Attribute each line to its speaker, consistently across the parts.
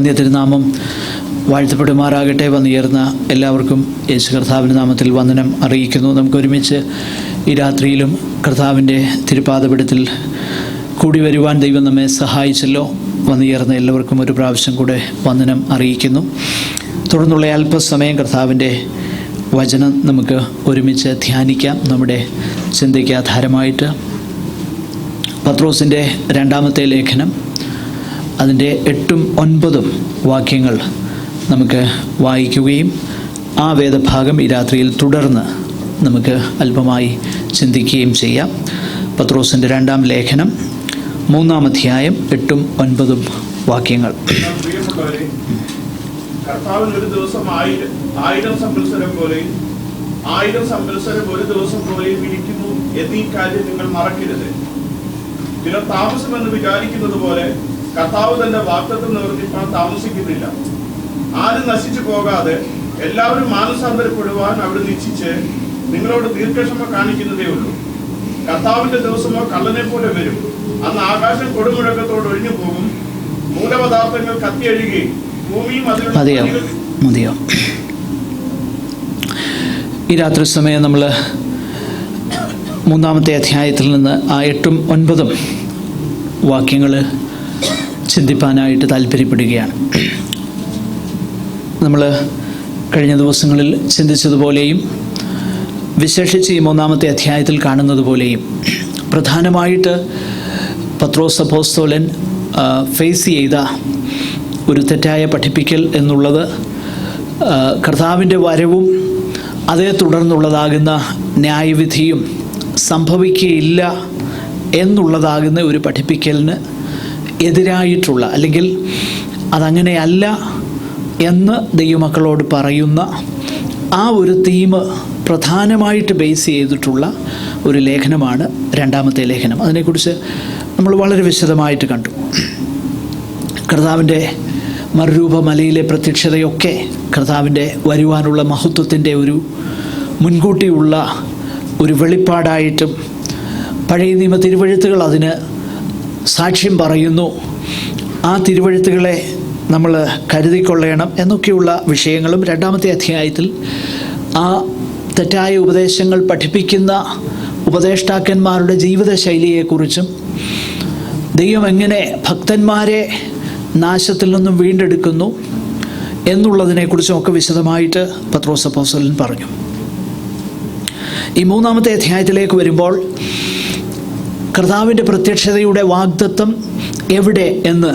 Speaker 1: വന്യ തിരുനാമം വാഴ്ത്തപ്പെടുമാറാകട്ടെ. വന്നുയർന്ന എല്ലാവർക്കും യേശു കർത്താവിൻ്റെ നാമത്തിൽ വന്ദനം അറിയിക്കുന്നു. നമുക്കൊരുമിച്ച് ഈ രാത്രിയിലും കർത്താവിൻ്റെ തിരുപാദപീഠത്തിൽ കൂടി വരുവാൻ ദൈവം നമ്മെ സഹായിച്ചല്ലോ. വന്നുയർന്ന എല്ലാവർക്കും ഒരു പ്രാവശ്യം കൂടെ വന്ദനം അറിയിക്കുന്നു. തുടർന്നുള്ള അല്പസമയം കർത്താവിൻ്റെ വചനം നമുക്ക് ഒരുമിച്ച് ധ്യാനിക്കാം. നമ്മുടെ ചിന്തയ്ക്ക് ആധാരമായിട്ട് പത്രോസിൻ്റെ രണ്ടാമത്തെ ലേഖനം അതിൻ്റെ 8ഉം 9ഉം വാക്യങ്ങൾ നമുക്ക് വായിക്കുകയും ആ വേദഭാഗം ഈ രാത്രിയിൽ തുടർന്ന് നമുക്ക് അല്പമായി ചിന്തിക്കുകയും ചെയ്യാം. പത്രോസിൻ്റെ രണ്ടാം ലേഖനം 3-ാം അധ്യായം 8ഉം 9ഉം വാക്യങ്ങൾ.
Speaker 2: കർത്താവിന് ഒരു ദിവസം 1000 സംവത്സരം പോലെയും 1000 സംവത്സരം ഒരു ദിവസം പോലെയും ഇരിക്കുന്നു എന്നീ കാര്യം നിങ്ങൾ മറക്കരുത്. ചിലർ താമസമെന്ന് വിചാരിക്കുന്നത് പോലെ കർത്താവ് തന്റെ വാഗ്ദത്തം നിവർത്തിപ്പാൻ താമസിക്കുന്നില്ല. ആരും നശിച്ചു പോകാതെ എല്ലാവരും മാനസാന്തരപ്പെടുവാൻ അവിടെ നിശ്ചയിച്ച് നിങ്ങളോട് ദീർഘക്ഷമ കാണിക്കുന്നതേ ഉള്ളൂ. കർത്താവിന്റെ ദിവസമോ കള്ളനെ പോലെ വരും. അന്ന് ആകാശം കൊടുമുഴക്കത്തോട് ഒഴിഞ്ഞു പോകും, മൂലപദാർത്ഥങ്ങൾ കത്തിയഴുകയും ഭൂമിയും
Speaker 1: മതിയോ. ഈ രാത്രി സമയം നമ്മൾ 3-ാമത്തെ അധ്യായത്തിൽ നിന്ന് ആ 8ഉം 9ഉം വാക്യങ്ങൾ ചിന്തിപ്പാനായിട്ട് താല്പര്യപ്പെടുകയാണ്. നമ്മൾ കഴിഞ്ഞ ദിവസങ്ങളിൽ ചിന്തിച്ചതുപോലെയും വിശേഷിച്ച് ഈ 3-ാമത്തെ അധ്യായത്തിൽ കാണുന്നത് പോലെയും പ്രധാനമായിട്ട് പത്രോസ് അപ്പോസ്തലൻ ഫേസ് ചെയ്ത ഒരു തെറ്റായ പഠിപ്പിക്കൽ എന്നുള്ളത് കർത്താവിൻ്റെ വരവും അതേ തുടർന്നുള്ളതാകുന്ന ന്യായവിധിയും സംഭവിക്കുകയില്ല എന്നുള്ളതാകുന്ന ഒരു പഠിപ്പിക്കലിന് എതിരായിട്ടുള്ള, അല്ലെങ്കിൽ അതങ്ങനെയല്ല എന്ന് ദൈവമക്കളോട് പറയുന്ന ആ ഒരു തീം പ്രധാനമായിട്ട് ബേസ് ചെയ്തിട്ടുള്ള ഒരു ലേഖനമാണ് രണ്ടാമത്തെ ലേഖനം. അതിനെക്കുറിച്ച് നമ്മൾ വളരെ വിശദമായിട്ട് കണ്ടു. കർത്താവിൻ്റെ മറുരൂപമലയിലെ പ്രത്യക്ഷതയൊക്കെ കർത്താവിൻ്റെ വരുവാനുള്ള മഹത്വത്തിൻ്റെ ഒരു മുൻകൂട്ടിയുള്ള ഒരു വെളിപ്പാടായിട്ടും പഴയ നിയമ തിരുവെഴുത്തുകൾ അതിന് സാക്ഷ്യം പറയുന്നു. ആ തിരുവെഴുത്തുകളെ നമ്മൾ കരുതിക്കൊള്ളണം എന്നൊക്കെയുള്ള വിഷയങ്ങളും രണ്ടാമത്തെ അധ്യായത്തിൽ ആ തെറ്റായ ഉപദേശങ്ങൾ പഠിപ്പിക്കുന്ന ഉപദേഷ്ടാക്കന്മാരുടെ ജീവിതശൈലിയെക്കുറിച്ചും ദൈവം എങ്ങനെ ഭക്തന്മാരെ നാശത്തിൽ നിന്നും വീണ്ടെടുക്കുന്നു എന്നുള്ളതിനെക്കുറിച്ചും ഒക്കെ വിശദമായിട്ട് പത്രോസ് അപ്പോസ്തലൻ പറഞ്ഞു. ഈ 3-ാമത്തെ അധ്യായത്തിലേക്ക് വരുമ്പോൾ കർത്താവിൻ്റെ പ്രത്യക്ഷതയുടെ വാഗ്ദത്തം എവിടെ എന്ന്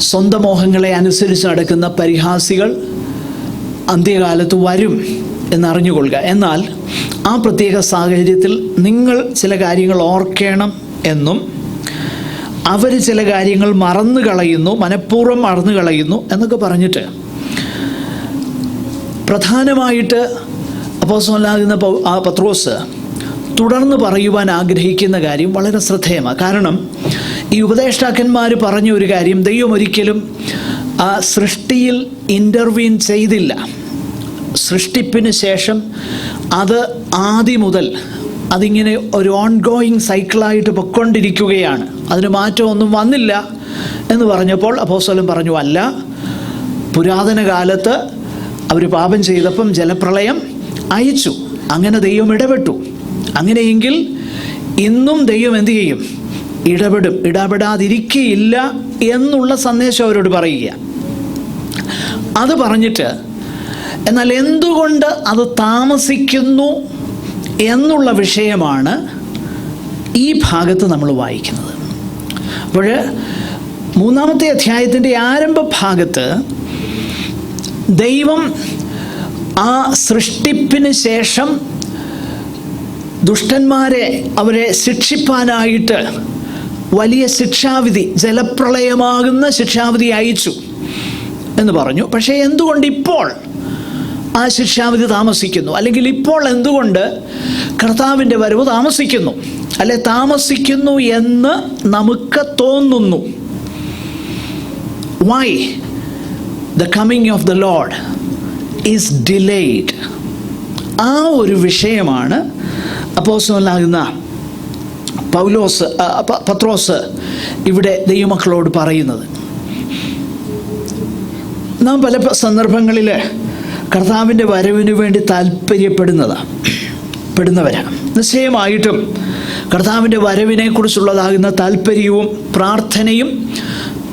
Speaker 1: സ്വന്തം മോഹങ്ങളെ അനുസരിച്ച് നടക്കുന്ന പരിഹാസികൾ അന്ത്യകാലത്ത് വരും എന്നറിഞ്ഞുകൊള്ളുക. എന്നാൽ ആ പ്രത്യേക സാഹചര്യത്തിൽ നിങ്ങൾ ചില കാര്യങ്ങൾ ഓർക്കണം എന്നും അവർ ചില കാര്യങ്ങൾ മറന്നു കളയുന്നു, മനഃപൂർവ്വം മറന്നു കളയുന്നു എന്നൊക്കെ പറഞ്ഞിട്ട് പ്രധാനമായിട്ട് അപ്പോസ്തലനാകുന്ന പത്രോസ് തുടർന്ന് പറയുവാൻ ആഗ്രഹിക്കുന്ന കാര്യം വളരെ ശ്രദ്ധേയമാണ്. കാരണം ഈ ഉപദേഷ്ടാക്കന്മാർ പറഞ്ഞ ഒരു കാര്യം, ദൈവം ഒരിക്കലും ആ സൃഷ്ടിയിൽ ഇൻ്റർവീൻ ചെയ്തില്ല. സൃഷ്ടിപ്പിന് ശേഷം അത് ആദ്യം മുതൽ അതിങ്ങനെ ഒരു ഓൺഗോയിങ് സൈക്കിളായിട്ട് പൊയ്ക്കൊണ്ടിരിക്കുകയാണ്, അതിന് മാറ്റമൊന്നും വന്നില്ല എന്ന് പറഞ്ഞപ്പോൾ അപ്പോസ്തലൻ പറഞ്ഞു, അല്ല, പുരാതന കാലത്ത് അവർ പാപം ചെയ്തപ്പം ജലപ്രളയം അയച്ചു, അങ്ങനെ ദൈവം ഇടപെട്ടു. അങ്ങനെയെങ്കിൽ ഇന്നും ദൈവം എന്തു ചെയ്യും? ഇടപെടും, ഇടപെടാതിരിക്കുകയില്ല എന്നുള്ള സന്ദേശം അവരോട് പറയുക. അത് പറഞ്ഞിട്ട് എന്നാൽ എന്തുകൊണ്ട് അത് താമസിക്കുന്നു എന്നുള്ള വിഷയമാണ് ഈ ഭാഗത്ത് നമ്മൾ വായിക്കുന്നത്. അപ്പോൾ 3-ാമത്തെ അധ്യായത്തിൻ്റെ ആരംഭ ഭാഗത്ത് ദൈവം ആ സൃഷ്ടിപ്പിന് ശേഷം ദുഷ്ടന്മാരെ അവരെ ശിക്ഷിപ്പാനായിട്ട് വലിയ ശിക്ഷാവിധി, ജലപ്രളയമാകുന്ന ശിക്ഷാവിധി അയച്ചു എന്ന് പറഞ്ഞു. പക്ഷേ എന്തുകൊണ്ട് ഇപ്പോൾ ആ ശിക്ഷാവിധി താമസിക്കുന്നു, അല്ലെങ്കിൽ ഇപ്പോൾ എന്തുകൊണ്ട് കർത്താവിൻ്റെ വരവ് താമസിക്കുന്നു, അല്ലെ താമസിക്കുന്നു എന്ന് നമുക്ക് തോന്നുന്നു? Why the coming of the Lord is delayed? ആ ഒരു വിഷയമാണ് അപ്പോസ്തലനാകുന്ന പത്രോസ് ഇവിടെ ദൈവമക്കളോട് പറയുന്നത്. നാം പല സന്ദർഭങ്ങളിൽ കർത്താവിൻ്റെ വരവിന് വേണ്ടി താല്പര്യപ്പെടുന്നവരാണ്. നിശ്ചയമായിട്ടും കർത്താവിൻ്റെ വരവിനെക്കുറിച്ചുള്ളതാകുന്ന താല്പര്യവും പ്രാർത്ഥനയും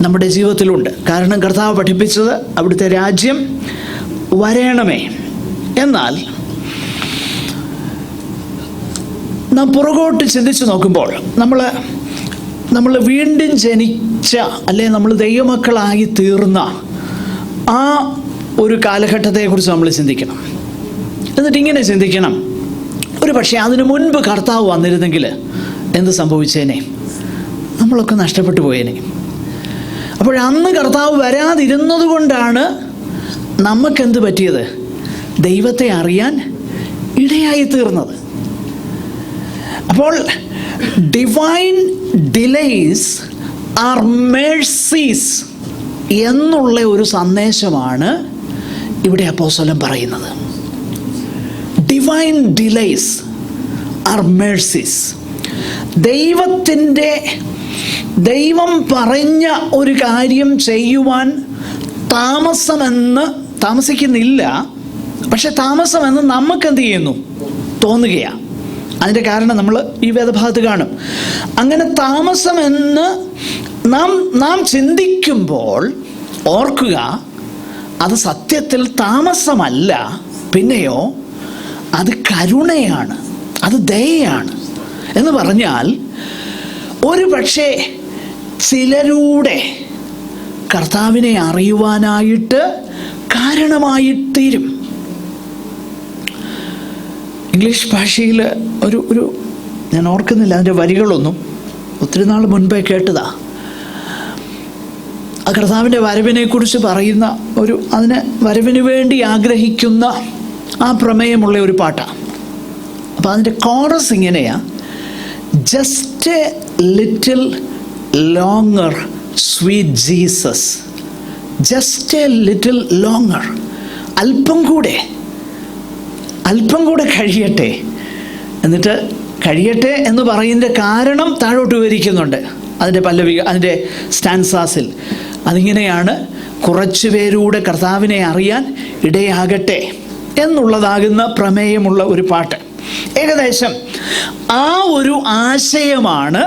Speaker 1: നമ്മുടെ ജീവിതത്തിലുണ്ട്. കാരണം കർത്താവ് പഠിപ്പിച്ചത് അവിടുത്തെ രാജ്യം വരയണമേ. എന്നാൽ നാം പുറകോട്ട് ചിന്തിച്ച് നോക്കുമ്പോൾ നമ്മൾ വീണ്ടും ജനിച്ച, അല്ലെ നമ്മൾ ദൈവമക്കളായി തീർന്ന ആ ഒരു കാലഘട്ടത്തെക്കുറിച്ച് നമ്മൾ ചിന്തിക്കണം. എന്നിട്ട് ഇങ്ങനെ ചിന്തിക്കണം, ഒരു പക്ഷേ അതിനു മുൻപ് കർത്താവ് വന്നിരുന്നെങ്കിൽ എന്ത് സംഭവിച്ചേനെ? നമ്മളൊക്കെ നഷ്ടപ്പെട്ടു പോയേനെ. അപ്പോഴന്ന് കർത്താവ് വരാതിരുന്നത് കൊണ്ടാണ് നമുക്കെന്ത് പറ്റിയത്? ദൈവത്തെ അറിയാൻ ഇടയായി തീർന്നത്. അപ്പോൾ ഡിവൈൻ ഡിലേയ്സ് ആർ മേഴ്സീസ് എന്നുള്ള ഒരു സന്ദേശമാണ് ഇവിടെ അപ്പോസ്തലൻ പറയുന്നത്. Divine delays are mercies. ദൈവം പറഞ്ഞ ഒരു കാര്യം ചെയ്യുവാൻ താമസിക്കുന്നില്ല, പക്ഷെ താമസമെന്ന് നമുക്കെന്ത് ചെയ്യുന്നു? തോന്നുകയാണ്. അതിൻ്റെ കാരണം നമ്മൾ ഈ വേദഭാഗത്ത് കാണും. അങ്ങനെ താമസമെന്ന് നാം ചിന്തിക്കുമ്പോൾ ഓർക്കുക, അത് സത്യത്തിൽ താമസമല്ല, പിന്നെയോ അത് കരുണയാണ്, അത് ദയയാണ്. എന്ന് പറഞ്ഞാൽ ഒരു പക്ഷേ ചിലരുടെ കർത്താവിനെ അറിയുവാനായിട്ട് കാരണമായിത്തീരും. ഇംഗ്ലീഷ് ഭാഷയിൽ ഒരു ഞാൻ ഓർക്കുന്നില്ല അതിൻ്റെ വരികളൊന്നും, ഒത്തിരി നാൾ മുൻപേ കേട്ടതാ. ആ കർത്താവിൻ്റെ വരവിനെക്കുറിച്ച് പറയുന്ന അതിന് വരവിന് വേണ്ടി ആഗ്രഹിക്കുന്ന ആ പ്രമേയമുള്ള ഒരു പാട്ടാണ്. അപ്പോൾ അതിൻ്റെ കോറസ് ഇങ്ങനെയാ: just A little longer sweet Jesus, just A little longer, അല്പം കൂടെ കഴിയട്ടെ. എന്നിട്ട് കഴിയട്ടെ എന്ന് പറയുന്നതിൻ്റെ കാരണം താഴോട്ട് വിവരിക്കുന്നുണ്ട് അതിൻ്റെ സ്റ്റാൻസാസിൽ. അതിങ്ങനെയാണ്: കുറച്ചു പേരൂടെ കർത്താവിനെ അറിയാൻ ഇടയാകട്ടെ എന്നുള്ളതാകുന്ന പ്രമേയമുള്ള ഒരു പാട്ട്. ഏകദേശം ആ ഒരു ആശയമാണ്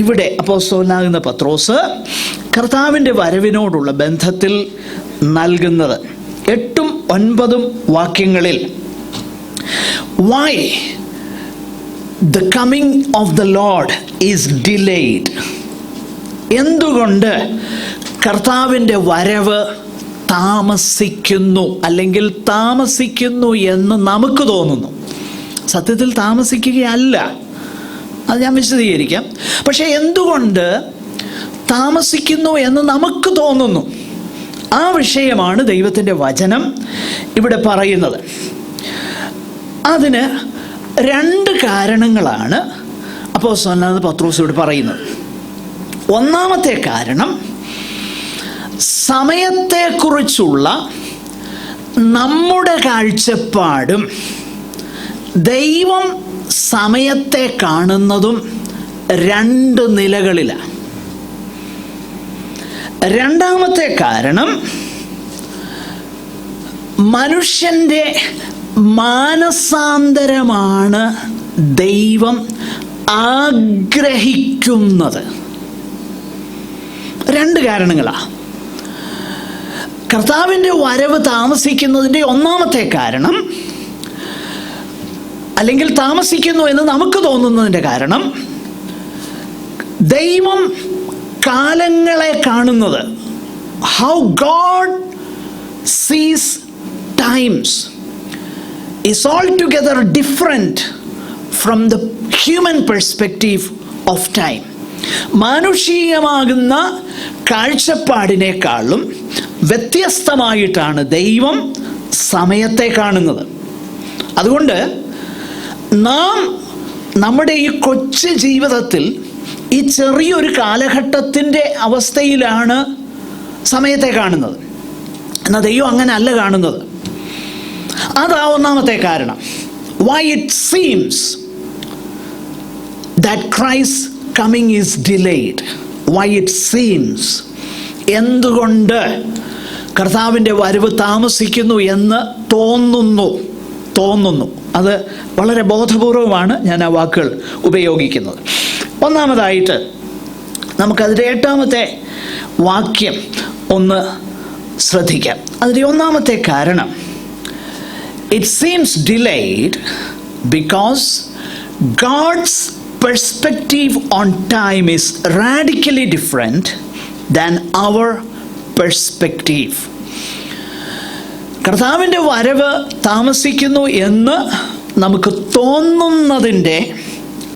Speaker 1: ഇവിടെ അപ്പോസ്തലനാകുന്ന പത്രോസ് കർത്താവിൻ്റെ വരവിനോടുള്ള ബന്ധത്തിൽ നൽകുന്നത്. 8ഉം 9ഉം വാക്യങ്ങളിൽ why the coming of the Lord is delayed, എന്തുകൊണ്ട് കർത്താവിൻ്റെ വരവ് താമസിക്കുന്നു അല്ലെങ്കിൽ താമസിക്കുന്നു എന്ന് നമുക്ക് തോന്നുന്നു. സത്യത്തിൽ താമസിക്കുകയല്ല, അത് ഞാൻ വിശദീകരിക്കാം. പക്ഷെ എന്തുകൊണ്ട് താമസിക്കുന്നു എന്ന് നമുക്ക് തോന്നുന്നു, ആ വിഷയമാണ് ദൈവത്തിൻ്റെ വചനം ഇവിടെ പറയുന്നത്. അതിന് 2 കാരണങ്ങളാണ് അപ്പോസ്തലനായ പത്രോസ് ഇവിടെ പറയുന്നത്. ഒന്നാമത്തെ കാരണം, സമയത്തെക്കുറിച്ചുള്ള നമ്മുടെ കാഴ്ചപ്പാടും ദൈവം സമയത്തെ കാണുന്നതും 2 നിലകളിലാണ്. രണ്ടാമത്തെ കാരണം, മനുഷ്യൻ്റെ മാനസാന്തരമാണ് ദൈവം ആഗ്രഹിക്കുന്നത്. 2 കാരണങ്ങളാണ്. കർത്താവിൻ്റെ വരവ് താമസിക്കുന്നതിൻ്റെ ഒന്നാമത്തെ കാരണം, അല്ലെങ്കിൽ താമസിക്കുന്നു എന്ന് നമുക്ക് തോന്നുന്നതിൻ്റെ കാരണം, ദൈവം കാലങ്ങളെ കാണുന്നത്, ഹൗ ഗോഡ് സീസ് times is altogether different from the human perspective of time. മാനുഷികമാകുന്ന കാഴ്ചപ്പാടിനേക്കാളും വ്യത്യസ്തമായിട്ടാണ് ദൈവം സമയത്തെ കാണുന്നത്. അതുകൊണ്ട് നാം നമ്മുടെ ഈ കൊച്ചു ജീവിതത്തിൽ ഈ ചെറിയൊരു കാലഘട്ടത്തിൻ്റെ അവസ്ഥയിലാണ് സമയത്തെ കാണുന്നത്. എന്നാൽ ദൈവം അങ്ങനെ അല്ല കാണുന്നത്. അതാ ഒന്നാമത്തെ കാരണം. Why it seems that Christ's coming is delayed. Why it seems, എന്തുകൊണ്ട് കർത്താവിൻ്റെ വരവ് താമസിക്കുന്നു എന്ന് തോന്നുന്നു. അത് വളരെ ബോധപൂർവമാണ് ഞാൻ ആ വാക്കുകൾ ഉപയോഗിക്കുന്നത്. ഒന്നാമതായിട്ട് നമുക്കതിൻ്റെ 8-ാമത്തെ വാക്യം ഒന്ന് ശ്രദ്ധിക്കാം. അതിൻ്റെ 1-ാമത്തെ കാരണം, it seems delayed because God's perspective on time is radically different than our perspective. കർത്താവിൻ്റെ വരവ് താമസിക്കുന്നു എന്ന് നമുക്ക് തോന്നുന്നതിൻ്റെ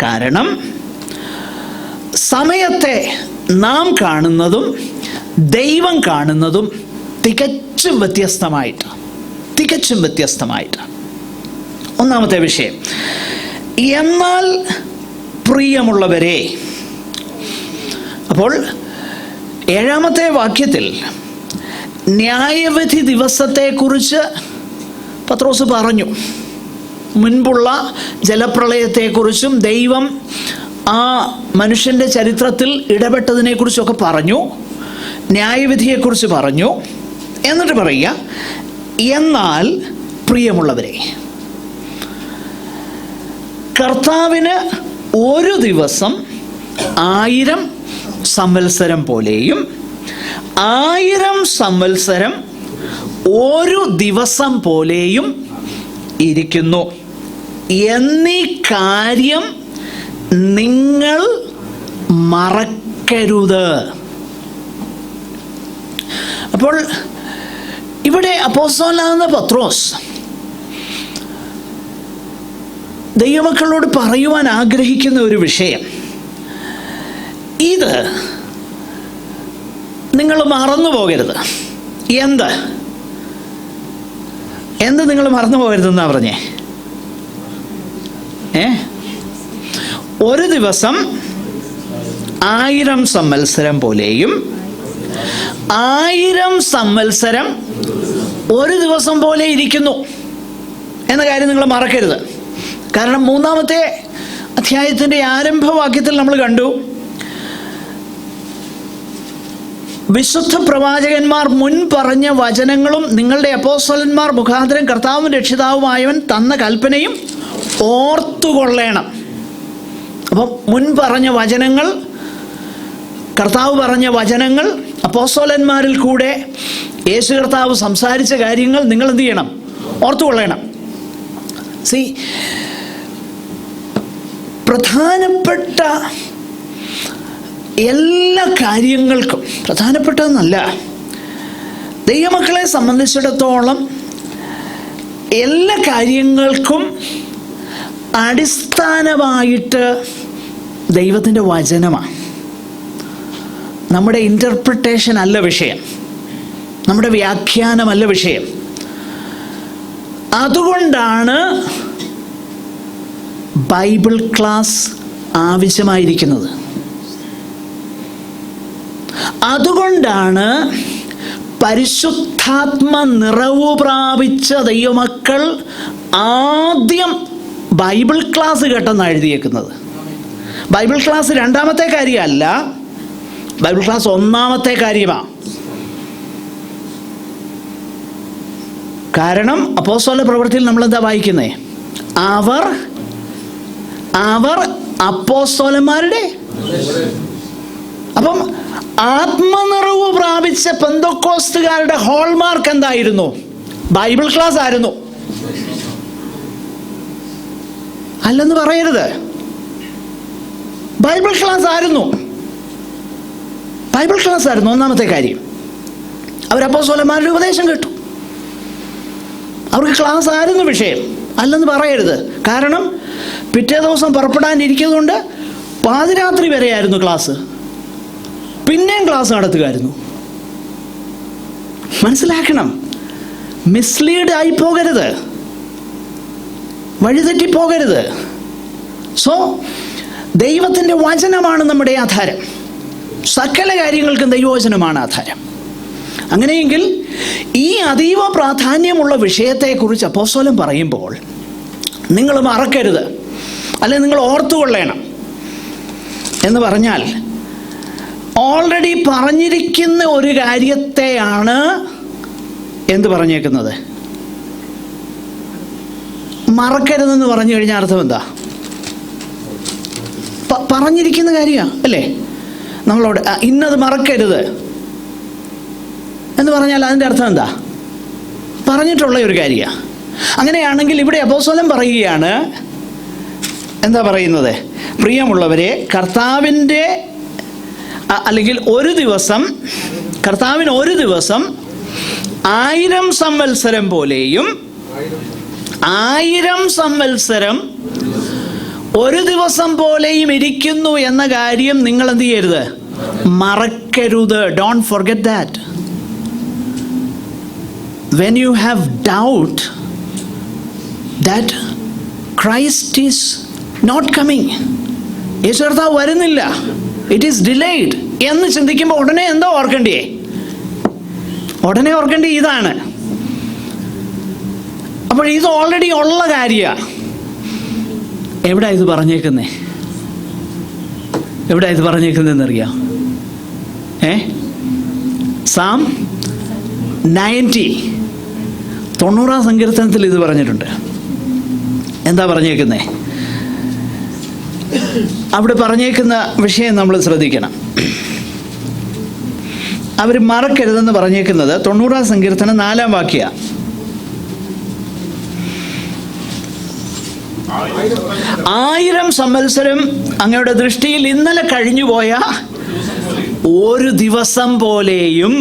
Speaker 1: കാരണം, സമയത്തെ നാം കാണുന്നതും ദൈവം കാണുന്നതും തികച്ചും വ്യത്യസ്തമായിട്ട്. ഒന്നാമത്തെ വിഷയം, എന്നാൽ പ്രിയമുള്ളവരെ. അപ്പോൾ 7-ാമത്തെ വാക്യത്തിൽ ന്യായവിധി ദിവസത്തെക്കുറിച്ച് പത്രോസ് പറഞ്ഞു. മുൻപുള്ള ജലപ്രളയത്തെക്കുറിച്ചും ദൈവം ആ മനുഷ്യൻ്റെ ചരിത്രത്തിൽ ഇടപെട്ടതിനെക്കുറിച്ചൊക്കെ പറഞ്ഞു, ന്യായവിധിയെക്കുറിച്ച് പറഞ്ഞു. എന്നിട്ട് പറയുക, എന്നാൽ പ്രിയമുള്ളവരെ, കർത്താവിന് ഒരു ദിവസം 1000 സംവത്സരം പോലെയും 1000 സംവത്സരം ഒരു ദിവസം പോലെയും ഇരിക്കുന്നു എന്നീ കാര്യം നിങ്ങൾ മറക്കരുത്. അപ്പോൾ ഇവിടെ അപ്പോസ്തലനാകുന്ന പത്രോസ് ദൈവമക്കളോട് പറയുവാൻ ആഗ്രഹിക്കുന്ന ഒരു വിഷയം, ഇത് നിങ്ങൾ മറന്നു പോകരുത്. എന്ത് നിങ്ങൾ മറന്നു പോകരുതെന്നാ പറഞ്ഞേ? ഒരു ദിവസം 1000 സംവത്സരം പോലെയും 1000 സംവത്സരം ഒരു ദിവസം പോലെ ഇരിക്കുന്നു എന്ന കാര്യം നിങ്ങൾ മറക്കരുത്. കാരണം 3-ാമത്തെ അധ്യായത്തിൻ്റെ ആരംഭവാക്യത്തിൽ നമ്മൾ കണ്ടു, വിശുദ്ധ പ്രവാചകന്മാർ മുൻ പറഞ്ഞ വചനങ്ങളും നിങ്ങളുടെ അപ്പോസ്തലന്മാർ മുഖാന്തരം കർത്താവും രക്ഷിതാവുമായവൻ തന്ന കൽപ്പനയും ഓർത്തുകൊള്ളണം. അപ്പം മുൻ പറഞ്ഞ വചനങ്ങൾ, കർത്താവ് പറഞ്ഞ വചനങ്ങൾ, അപ്പോസ്തലന്മാരിൽ കൂടെ യേശു കർത്താവ് സംസാരിച്ച കാര്യങ്ങൾ നിങ്ങൾ എന്ത് ചെയ്യണം? ഓർത്തുകൊള്ളണം. പ്രധാനപ്പെട്ട എല്ലാ കാര്യങ്ങൾക്കും, പ്രധാനപ്പെട്ടതെന്നല്ല, ദൈവമക്കളെ സംബന്ധിച്ചിടത്തോളം എല്ലാ കാര്യങ്ങൾക്കും അടിസ്ഥാനമായിട്ട് ദൈവത്തിൻ്റെ വചനമാണ്. നമ്മുടെ ഇൻ്റർപ്രിട്ടേഷൻ അല്ല വിഷയം, നമ്മുടെ വ്യാഖ്യാനമല്ല വിഷയം. അതുകൊണ്ടാണ് ബൈബിൾ ക്ലാസ് ആവശ്യമായിരിക്കുന്നത്. അതുകൊണ്ടാണ് പരിശുദ്ധാത്മ നിറവ് പ്രാപിച്ച ദൈവമക്കൾ ആദ്യം ബൈബിൾ ക്ലാസ് കേട്ടെന്ന് എഴുതിയേക്കുന്നത്. ബൈബിൾ ക്ലാസ് 2-ാമത്തെ കാര്യമല്ല, ബൈബിൾ ക്ലാസ് 1-ാമത്തെ കാര്യമാണ്. കാരണം അപ്പോസ്തല പ്രവൃത്തിയിൽ നമ്മളെന്താ വായിക്കുന്നത്? അവർ അപ്പോസ്തലന്മാരുടെ. അപ്പം ആത്മനിറവ് പ്രാപിച്ച പെന്തക്കോസ്തുകാരുടെ ഹോൾമാർക്ക് എന്തായിരുന്നു? ബൈബിൾ ക്ലാസ് ആയിരുന്നു. അല്ലെന്ന് പറയരുത്, ബൈബിൾ ക്ലാസ് ആയിരുന്നു. 1-ാമത്തെ കാര്യം, അവർ അപ്പോസ്തലന്മാരുടെ ഉപദേശം കേട്ടു. അവർക്ക് ക്ലാസ് ആയിരുന്നു വിഷയം, അല്ലെന്ന് പറയരുത്. കാരണം പിറ്റേ ദിവസം പുറപ്പെടാനിരിക്കുന്നതുകൊണ്ട് പാതിരാത്രി വരെയായിരുന്നു ക്ലാസ്, പിന്നെയും ക്ലാസ് നടത്തുകയായിരുന്നു. മനസ്സിലാക്കണം, മിസ്ലീഡ് ആയി പോകരുത്, വഴിതെറ്റിപ്പോകരുത്. സോ ദൈവത്തിൻ്റെ വചനമാണ് നമ്മുടെ ആധാരം. സകല കാര്യങ്ങൾക്കും ദൈവവചനമാണ് ആധാരം. അങ്ങനെയെങ്കിൽ ഈ അതീവ പ്രാധാന്യമുള്ള വിഷയത്തെക്കുറിച്ച് അപ്പോസ്തലൻ പറയുമ്പോൾ നിങ്ങൾ മറക്കരുത്, അല്ലെങ്കിൽ നിങ്ങൾ ഓർത്തുകൊള്ളണം എന്ന് പറഞ്ഞാൽ, ഓൾറെഡി പറഞ്ഞിരിക്കുന്ന ഒരു കാര്യത്തെയാണ് എന്ത് പറഞ്ഞേക്കുന്നത്? മറക്കരുതെന്ന് പറഞ്ഞു കഴിഞ്ഞാൽ അർത്ഥം എന്താ? പറഞ്ഞിരിക്കുന്ന കാര്യമാണ് അല്ലേ? നമ്മളോട് ഇന്നത് മറക്കരുത് എന്ന് പറഞ്ഞാൽ അതിൻ്റെ അർത്ഥം എന്താ? പറഞ്ഞിട്ടുള്ള ഒരു കാര്യമാണ്. അങ്ങനെയാണെങ്കിൽ ഇവിടെ അപ്പോസ്തലൻ പറയുകയാണ്, എന്താ പറയുന്നത്? പ്രിയമുള്ളവരെ, കർത്താവിൻ്റെ അല്ലെങ്കിൽ ഒരു ദിവസം, കർത്താവിന് ഒരു ദിവസം 1000 സംവത്സരം പോലെയും 1000 സംവത്സരം ഒരു ദിവസം പോലെയും ഇരിക്കുന്നു എന്ന കാര്യം നിങ്ങൾ എന്ത് ചെയ്യരുത്? മറക്കരുത്. Don't forget that. When you have doubt that Christ is not coming, യേശു കർത്താവ് വരുന്നില്ല, it is delayed എന്ന് ചിന്തിക്കുമ്പോൾ ഉടനെ എന്താ ഓർക്കണ്ടേ? ഉടനെ ഓർക്കേണ്ടി ഇതാണ്. അപ്പോൾ ഇത് ഓൾറെഡി ഉള്ള കാര്യമാണ്. എവിടെ ഇത് പറഞ്ഞേക്കുന്നേ? എവിടെ ഇത് പറഞ്ഞേക്കുന്നതെന്നറിയാം? സാം 90 90 സങ്കീർത്തനത്തിൽ ഇത് പറഞ്ഞിട്ടുണ്ട്. എന്താ പറഞ്ഞേക്കുന്നേ? അവിടെ പറഞ്ഞേക്കുന്ന വിഷയം നമ്മൾ ശ്രദ്ധിക്കണം. അവർ മറക്കരുതെന്ന് പറഞ്ഞേക്കുന്നത് 90 സങ്കീർത്തനം 4 വാക്യം. 1000 സംവത്സരം അങ്ങയുടെ ദൃഷ്ടിയിൽ ഇന്നലെ കഴിഞ്ഞുപോയ ഒരു ദിവസം പോലെയും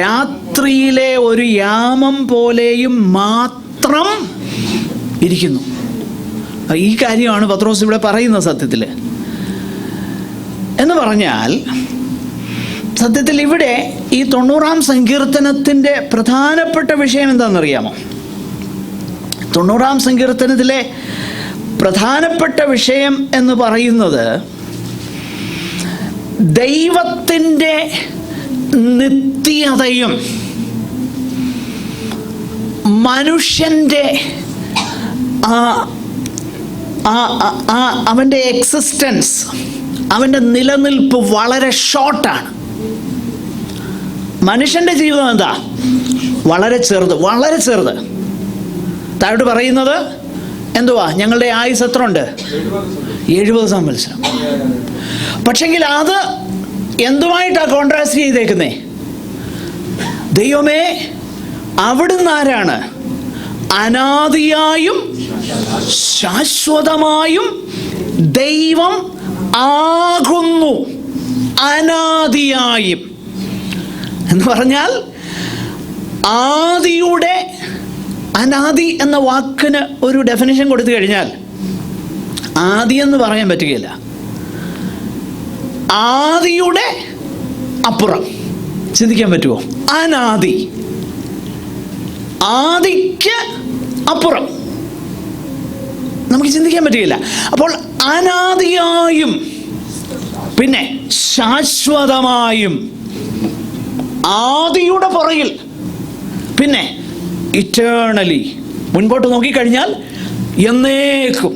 Speaker 1: രാത്രിയിലെ ഒരു യാമം പോലെയും മാത്രം ഇരിക്കുന്നു. ഈ കാര്യമാണ് പത്രോസ് ഇവിടെ പറയുന്നത് സത്യത്തിൽ. എന്ന് പറഞ്ഞാൽ സത്യത്തിൽ ഇവിടെ ഈ 90 സങ്കീർത്തനത്തിൻ്റെ പ്രധാനപ്പെട്ട വിഷയം എന്താണെന്നറിയാമോ? 90 സങ്കീർത്തനത്തിലെ പ്രധാനപ്പെട്ട വിഷയം എന്ന് പറയുന്നത് ദൈവത്തിൻ്റെ നിത്യതയും മനുഷ്യൻ്റെ അവൻ്റെ എക്സിസ്റ്റൻസ്, അവൻ്റെ നിലനിൽപ്പ് വളരെ ഷോർട്ടാണ്. മനുഷ്യൻ്റെ ജീവിതം എന്താ? വളരെ ചെറുത്, വളരെ ചെറുത്. താഴോട്ട് പറയുന്നത് എന്തുവാ? ഞങ്ങളുടെ ആയുസ് എത്ര ഉണ്ട്? 70 സംവത്സരം. പക്ഷെങ്കിൽ അത് എന്തുമായിട്ടാണ് കോൺട്രാസ്റ്റ് ചെയ്തേക്കുന്നേ? ദൈവമേ, അവിടുന്ന് ആരാണ്? അനാദിയായും ശാശ്വതമായും ദൈവം ആകുന്നു. അനാദിയായും എന്ന് പറഞ്ഞാൽ ആദിയുടെ, അനാദി എന്ന വാക്കിന് ഒരു ഡെഫിനിഷൻ കൊടുത്തു കഴിഞ്ഞാൽ ആദി എന്ന് പറയാൻ പറ്റുകയില്ല. ആദിയുടെ അപ്പുറം ചിന്തിക്കാൻ പറ്റുമോ? അനാദി, ആദിക്ക് അപ്പുറം നമുക്ക് ചിന്തിക്കാൻ പറ്റുകയില്ല. അപ്പോൾ അനാദിയായും പിന്നെ ശാശ്വതമായും, ആദിയുടെ പുറകിൽ പിന്നെ ഇറ്റേണലി, മുൻപോട്ട് നോക്കിക്കഴിഞ്ഞാൽ എന്നേക്കും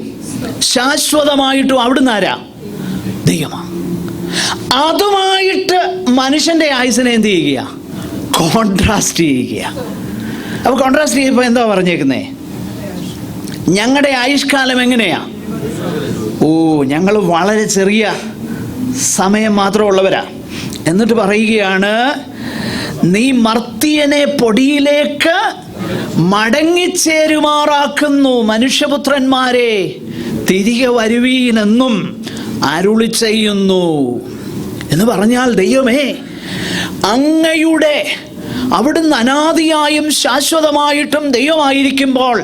Speaker 1: ശാശ്വതമായിട്ടും അവിടുന്ന് ആരാ? ദൈവമാണ്. അതുമായിട്ട് മനുഷ്യൻ്റെ ആയുസിനെ എന്ത് ചെയ്യുക? കോൺട്രാസ്റ്റ് ചെയ്യുക. അപ്പോൾ കോൺട്രാസ്റ്റ് ചെയ്യുമ്പോൾ എന്താ പറഞ്ഞേക്കുന്നേ? ഞങ്ങളുടെ ആയുഷ്കാലം എങ്ങനെയാ? ഞങ്ങൾ വളരെ ചെറിയ സമയം മാത്രമുള്ളവരാ. എന്നിട്ട് പറയുകയാണ്, നീ മർത്യനെ പൊടിയിലേക്ക് മടങ്ങിച്ചേരുമാറാക്കുന്നു, മനുഷ്യപുത്രന്മാരെ തിരികെ വരുവീനെന്നും അരുളി ചെയ്യുന്നു. എന്ന് പറഞ്ഞാൽ ദൈവമേ, അങ്ങയുടെ അവിടുന്ന് അനാദിയായും ശാശ്വതമായിട്ടും ദൈവമായിരിക്കുമ്പോൾ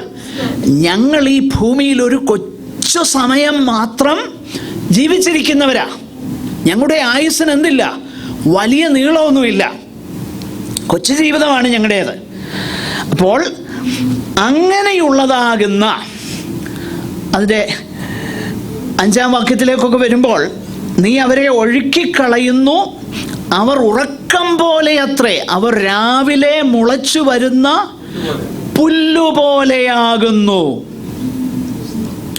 Speaker 1: ഞങ്ങൾ ഈ ഭൂമിയിൽ ഒരു കൊച്ചു സമയം മാത്രം ജീവിച്ചിരിക്കുന്നവരാ. ഞങ്ങളുടെ ആയുസ്സിന് എന്തില്ല? വലിയ നീളമൊന്നുമില്ല, കൊച്ചു ജീവിതമാണ് ഞങ്ങളുടേത്. അപ്പോൾ അങ്ങനെയുള്ളതാകുന്ന അതിൻ്റെ 5-ാം വാക്യത്തിലേക്കൊക്കെ വരുമ്പോൾ, നീ അവരെ ഒഴുക്കിക്കളയുന്നു, അവർ ഉറക്കം പോലെ അത്രേ, അവർ രാവിലെ മുളച്ചു വരുന്ന പുല്ലുപോലെയാകുന്നു.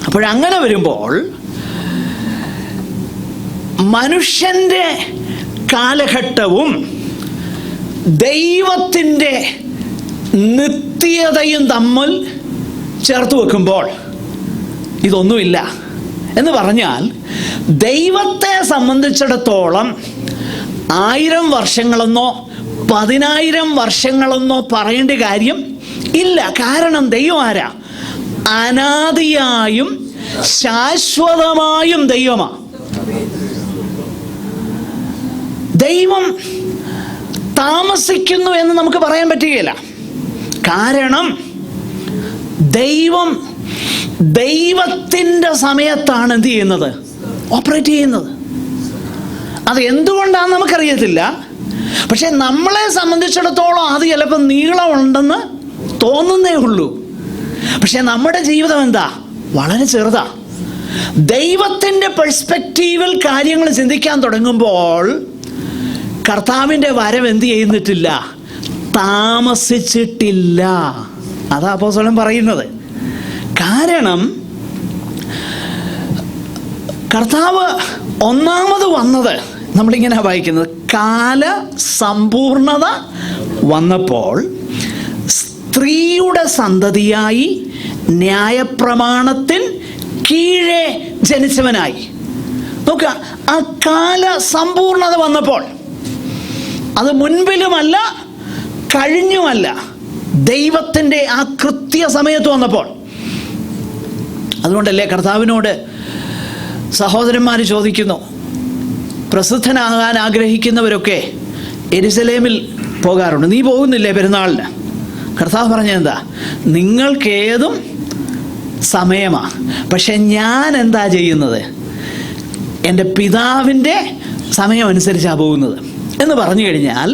Speaker 1: അപ്പോഴങ്ങനെ വരുമ്പോൾ മനുഷ്യൻ്റെ കാലഘട്ടവും ദൈവത്തിൻ്റെ നിത്യതയും തമ്മിൽ ചേർത്ത് വെക്കുമ്പോൾ ഇതൊന്നുമില്ല. എന്ന് പറഞ്ഞാൽ ദൈവത്തെ സംബന്ധിച്ചിടത്തോളം 1000 വർഷങ്ങളെന്നോ 10,000 വർഷങ്ങളെന്നോ പറയേണ്ട കാര്യം ഇല്ല. കാരണം ദൈവം ആരാ? അനാദിയായും ശാശ്വതമായും ദൈവമാണ്. ദൈവം താമസിക്കുന്നു എന്ന് നമുക്ക് പറയാൻ പറ്റുകയില്ല. കാരണം ദൈവത്തിൻ്റെ സമയത്താണ് എന്ത് ചെയ്യുന്നത്? ഓപ്പറേറ്റ് ചെയ്യുന്നത്. അത് എന്തുകൊണ്ടാണെന്ന് നമുക്കറിയത്തില്ല. പക്ഷെ നമ്മളെ സംബന്ധിച്ചിടത്തോളം അത് ചിലപ്പോൾ നീളമുണ്ടെന്ന് തോന്നുന്നേ ഉള്ളൂ. പക്ഷെ നമ്മുടെ ജീവിതം എന്താ? വളരെ ചെറുതാ. ദൈവത്തിൻ്റെ പെർസ്പെക്റ്റീവിൽ കാര്യങ്ങൾ ചിന്തിക്കാൻ തുടങ്ങുമ്പോൾ കർത്താവിൻ്റെ വരവ് എന്ത് ചെയ്യുന്നിട്ടില്ല? താമസിച്ചിട്ടില്ല. അതാ അപ്പോസ്തലൻ പറയുന്നത്. കാരണം കർത്താവ് ഒന്നാമത് വന്നത് നമ്മളിങ്ങനെ വായിക്കുന്നത്, കാല സമ്പൂർണത വന്നപ്പോൾ സ്ത്രീയുടെ സന്തതിയായി ന്യായപ്രമാണത്തിന് കീഴെ ജനിച്ചവനായി. നോക്കുക, ആ കാല സമ്പൂർണത വന്നപ്പോൾ അത് മുൻപിലുമല്ല കഴിഞ്ഞുമല്ല, ദൈവത്തിൻ്റെ ആ കൃത്യസമയത്ത് വന്നപ്പോൾ. അതുകൊണ്ടല്ലേ കർത്താവിനോട് സഹോദരന്മാർ ചോദിക്കുന്നു, പ്രസിദ്ധനാകാൻ ആഗ്രഹിക്കുന്നവരൊക്കെ യെരുശലേമിൽ പോകാറുണ്ട്, നീ പോകുന്നില്ലേ പെരുന്നാളിന്? കർത്താവ് പറഞ്ഞെന്താ? നിങ്ങൾക്കേതും സമയമാണ്, പക്ഷെ ഞാൻ എന്താ ചെയ്യുന്നത്? എൻ്റെ പിതാവിൻ്റെ സമയം അനുസരിച്ചാണ് പോകുന്നത് എന്ന് പറഞ്ഞു കഴിഞ്ഞാൽ,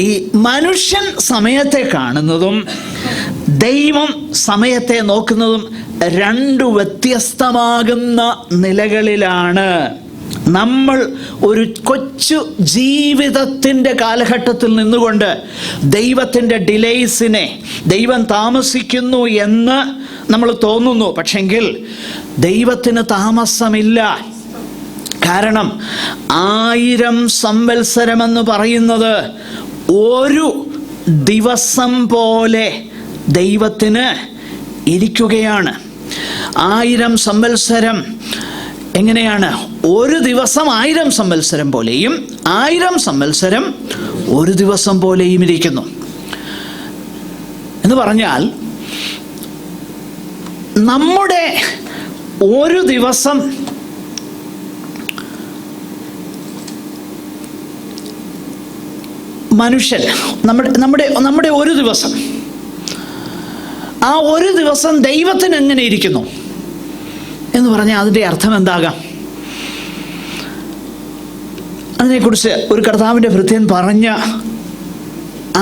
Speaker 1: ഈ മനുഷ്യൻ സമയത്തെ കാണുന്നതും ദൈവം സമയത്തെ നോക്കുന്നതും 2 വ്യത്യസ്തമാകുന്ന നിലകളിലാണ്. നമ്മൾ ഒരു കൊച്ചു ജീവിതത്തിൻ്റെ കാലഘട്ടത്തിൽ നിന്നുകൊണ്ട് ദൈവത്തിൻ്റെ ഡിലേസിനെ, ദൈവം താമസിക്കുന്നു എന്ന് നമ്മൾ തോന്നുന്നു. പക്ഷെങ്കിൽ ദൈവത്തിന് താമസമില്ല. കാരണം 1000 സംവത്സരമെന്ന് പറയുന്നത് ഒരു ദിവസം പോലെ ദൈവത്തിന് ഇരിക്കുകയാണ്. 1000 സംവത്സരം എങ്ങനെയാണ്? ഒരു ദിവസം 1000 സംവത്സരം പോലെയും 1000 സംവത്സരം ഒരു ദിവസം പോലെയും ഇരിക്കുന്നു. എന്ന് പറഞ്ഞാൽ നമ്മുടെ ഒരു ദിവസം മനുഷ്യൻ, നമ്മുടെ ഒരു ദിവസം, ആ ഒരു ദിവസം ദൈവത്തിന് എങ്ങനെ ഇരിക്കുന്നു എന്ന് പറഞ്ഞാൽ അതിൻ്റെ അർത്ഥം എന്താകാം? അതിനെക്കുറിച്ച് ഒരു കർത്താവിൻ്റെ ഭൃത്യൻ പറഞ്ഞ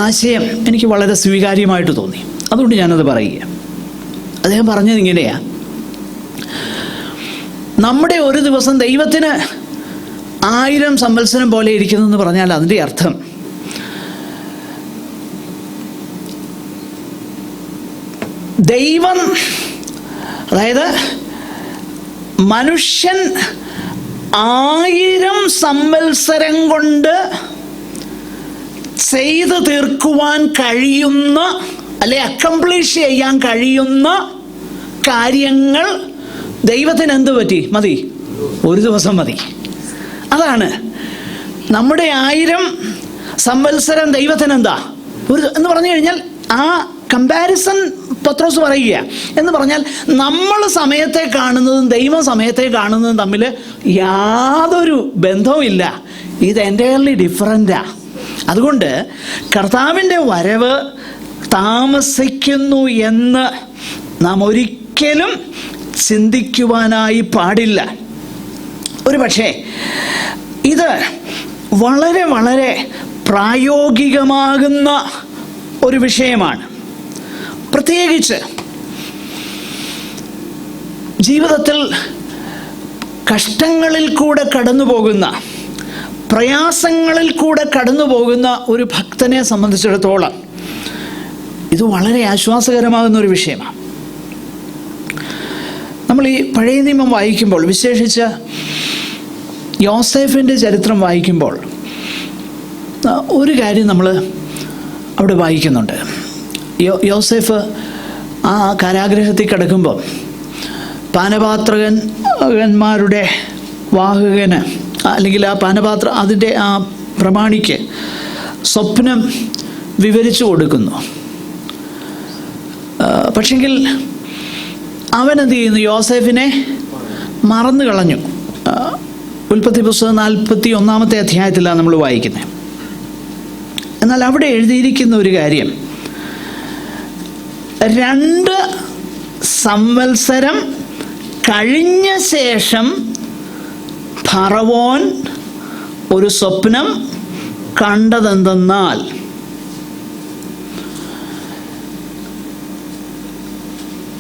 Speaker 1: ആശയം എനിക്ക് വളരെ സ്വീകാര്യമായിട്ട് തോന്നി. അതുകൊണ്ട് ഞാനത് പറയുക. അദ്ദേഹം പറഞ്ഞത് ഇങ്ങനെയാ: നമ്മുടെ ഒരു ദിവസം ദൈവത്തിന് 1000 സംവത്സരം പോലെ ഇരിക്കുന്നു എന്ന് പറഞ്ഞാൽ അതിൻ്റെ അർത്ഥം ദൈവം, അതായത് മനുഷ്യൻ 1000 സംവത്സരം കൊണ്ട് ചെയ്തു തീർക്കുവാൻ കഴിയുന്ന, അല്ലെ അക്കംപ്ലിഷ് ചെയ്യാൻ കഴിയുന്ന കാര്യങ്ങൾ ദൈവത്തിന് എന്ത് പറ്റി? മതി, ഒരു ദിവസം മതി. അതാണ് നമ്മുടെ 1000 സംവത്സരം ദൈവത്തിന് എന്താ എന്ന് പറഞ്ഞു കഴിഞ്ഞാൽ, ആ കമ്പാരിസൺ പത്രോസ് പറയുക. എന്ന് പറഞ്ഞാൽ നമ്മൾ സമയത്തെ കാണുന്നതും ദൈവം സമയത്തെ കാണുന്നതും തമ്മിൽ യാതൊരു ബന്ധവുമില്ല. ഇത് എൻ്റയർലി ഡിഫറൻറ്റാ. അതുകൊണ്ട് കർത്താവിൻ്റെ വരവ് താമസിക്കുന്നു എന്ന് നാം ഒരിക്കലും ചിന്തിക്കുവാനായി പാടില്ല. ഒരു പക്ഷേ ഇത് വളരെ വളരെ പ്രായോഗികമാകുന്ന ഒരു വിഷയമാണ്. പ്രത്യേകിച്ച് ജീവിതത്തിൽ കഷ്ടങ്ങളിൽ കൂടെ കടന്നു പോകുന്ന, പ്രയാസങ്ങളിൽ കൂടെ കടന്നു പോകുന്ന ഒരു ഭക്തനെ സംബന്ധിച്ചിടത്തോളം ഇത് വളരെ ആശ്വാസകരമാകുന്ന ഒരു വിഷയമാണ്. നമ്മൾ ഈ പഴയ നിയമം വായിക്കുമ്പോൾ, വിശേഷിച്ച് യോസേഫിൻ്റെ ചരിത്രം വായിക്കുമ്പോൾ ഒരു കാര്യം നമ്മൾ അവിടെ വായിക്കുന്നുണ്ട്. യോസേഫ് ആ കാരാഗ്രഹത്തിൽ കിടക്കുമ്പോൾ പാനപാത്രകന്മാരുടെ വാഹകന്, അല്ലെങ്കിൽ ആ അതിൻ്റെ ആ പ്രമാണിക്ക് സ്വപ്നം വിവരിച്ചു കൊടുക്കുന്നു. പക്ഷെങ്കിൽ അവൻ എന്ത് ചെയ്യുന്നു? യോസേഫിനെ മറന്നു കളഞ്ഞു. ഉൽപ്പത്തി പുസ്തകം 41 അധ്യായത്തിലാണ് നമ്മൾ വായിക്കുന്നത്. എന്നാൽ അവിടെ എഴുതിയിരിക്കുന്ന ഒരു കാര്യം, 2 സംവത്സരം കഴിഞ്ഞ ശേഷം ഫറവോൻ ഒരു സ്വപ്നം കണ്ടതെന്തെന്നാൽ,